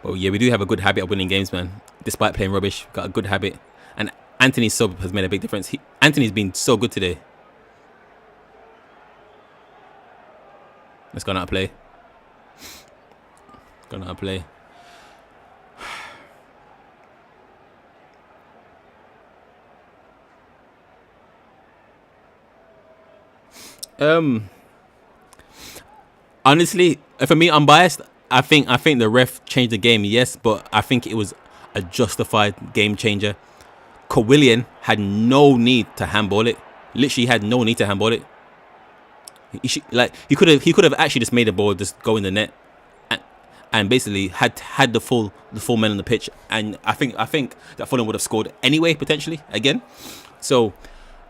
But yeah, we do have a good habit of winning games, man. Despite playing rubbish, we've got a good habit. And Anthony's sub has made a big difference. Anthony's been so good today. Let's go now play. Go now play. Honestly, for me, I'm biased. I think the ref changed the game, yes, but I think it was a justified game changer. Willian had no need to handball it. Literally had no need to handball it. He could have actually just made the ball just go in the net, and basically had the full men on the pitch. And I think that Fulham would have scored anyway, potentially again. So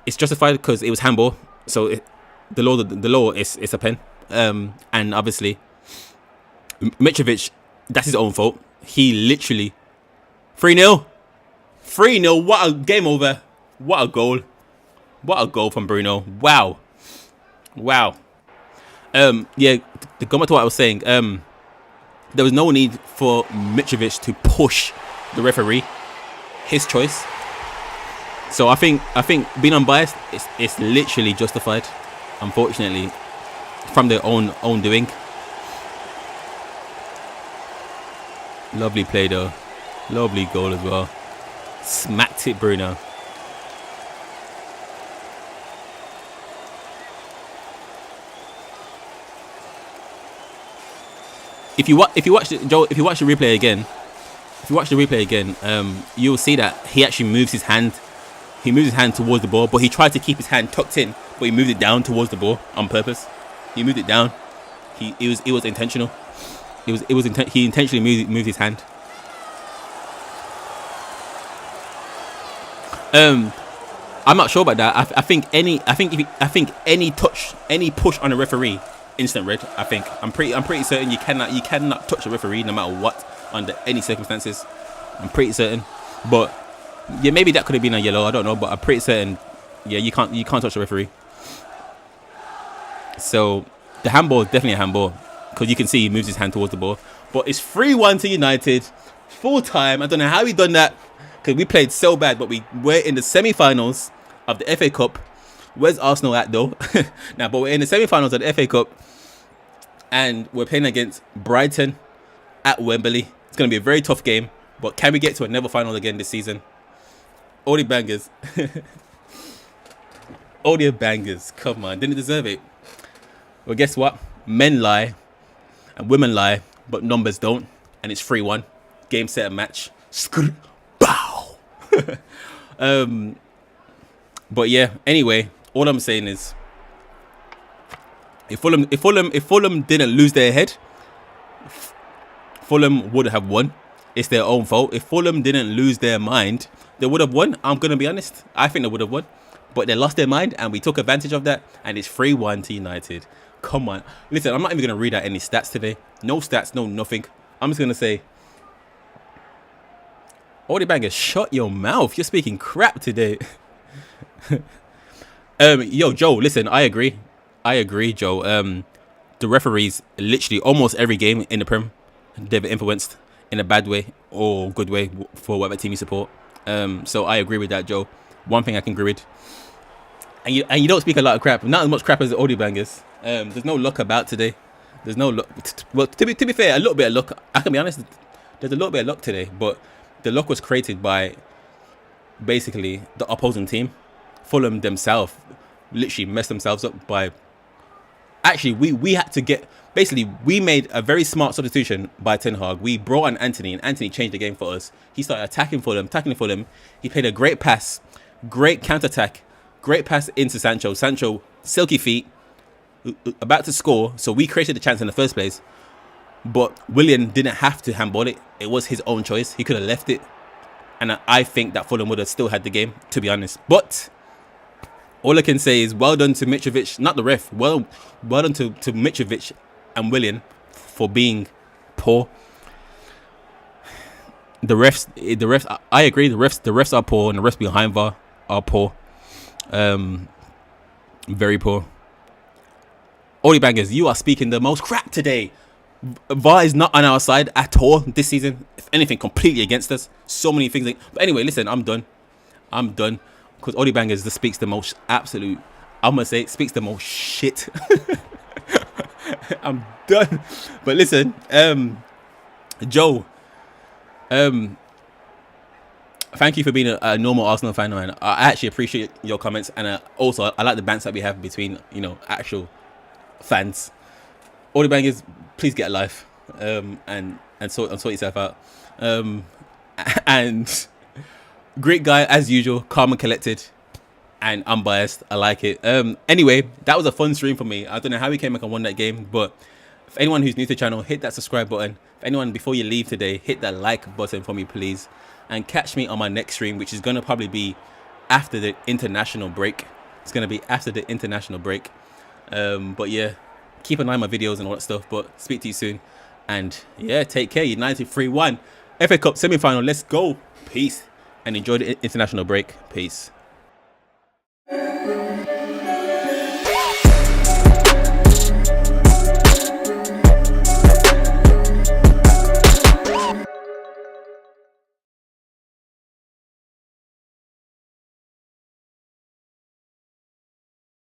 it's justified because it was handball. So the law is a pen. And obviously Mitrovic, that's his own fault. He literally 3-0. 3-0. What a game over. What a goal. What a goal from Bruno. Wow. Yeah, to go back to what I was saying, there was no need for Mitrovic to push the referee. His choice. So I think being unbiased, it's literally justified. Unfortunately, from their own doing. Lovely play though. Lovely goal as well. Smacked it, Bruno. If you watch the replay again, you'll see that he actually moves his hand. He moves his hand towards the ball, but he tried to keep his hand tucked in, but he moved it down towards the ball on purpose. He moved it down. It was intentional. He intentionally moved his hand. I'm not sure about that. I think any touch, any push on a referee, instant red. I'm pretty certain you cannot touch a referee no matter what under any circumstances. I'm pretty certain, but yeah, maybe that could have been a yellow. I don't know, but I'm pretty certain. Yeah, you can't touch a referee. So the handball is definitely a handball because you can see he moves his hand towards the ball. But it's 3-1 to United, full time. I don't know how he done that because we played so bad, but we were in the semi-finals of the FA Cup. Where's Arsenal at though? But we're in the semi-finals of the FA Cup, and we're playing against Brighton at Wembley. It's going to be a very tough game, but can we get to another final again this season? All the bangers. All the bangers. Come on, didn't deserve it. Well, guess what? Men lie and women lie, but numbers don't. And it's 3-1. Game, set, and match. Bow. But yeah, anyway, all I'm saying is if Fulham didn't lose their head, Fulham would have won. It's their own fault. If Fulham didn't lose their mind, they would have won. I'm going to be honest. I think they would have won. But they lost their mind, and we took advantage of that, and it's 3-1 to United. Come on. Listen, I'm not even going to read out any stats today. No stats, no nothing. I'm just going to say, all the bangers, shut your mouth. You're speaking crap today. Yo, Joe, listen, I agree, Joe. The referees, literally almost every game in the Prem, they've influenced in a bad way or good way for whatever team you support. So I agree with that, Joe. One thing I can agree with. And you don't speak a lot of crap. Not as much crap as the audio bangers. There's no luck about today. There's no luck. Well, to be fair, a little bit of luck. I can be honest. There's a little bit of luck today, but the luck was created by basically the opposing team, Fulham themselves. literally messed themselves up by. Actually, we had to get. Basically, we made a very smart substitution by Ten Hag. We brought in Anthony, and Anthony changed the game for us. He started attacking for them. He played a great pass, great counter-attack, great pass into Sancho. Sancho, silky feet, about to score. So we created the chance in the first place. But Willian didn't have to handball it. It was his own choice. He could have left it. And I think that Fulham would have still had the game, to be honest. But all I can say is well done to Mitrovic, not the ref. Well done to Mitrovic and Willian for being poor. The refs. I agree. The refs are poor, and the refs behind VAR are poor. Very poor. Oli Bangers, you are speaking the most crap today. VAR is not on our side at all this season. If anything, completely against us. So many things. But anyway, listen, I'm done. Because Oli Bangers just speaks the most absolute. I'm gonna say it speaks the most shit. I'm done. But listen, Joe, thank you for being a normal Arsenal fan, man. I actually appreciate your comments, and also I like the banter that we have between actual fans. Oli Bangers, please get a life, and sort yourself out. And great guy as usual, calm and collected, and unbiased. I like it. Anyway, that was a fun stream for me. I don't know how we came back and won that game, but if anyone who's new to the channel, hit that subscribe button. If anyone before you leave today, hit that like button for me, please, and catch me on my next stream, which is gonna probably be after the international break. It's gonna be after the international break. But yeah, keep an eye on my videos and all that stuff. But speak to you soon, and yeah, take care. United 3-1 FA Cup semi-final. Let's go. Peace, and enjoy the international break. Peace.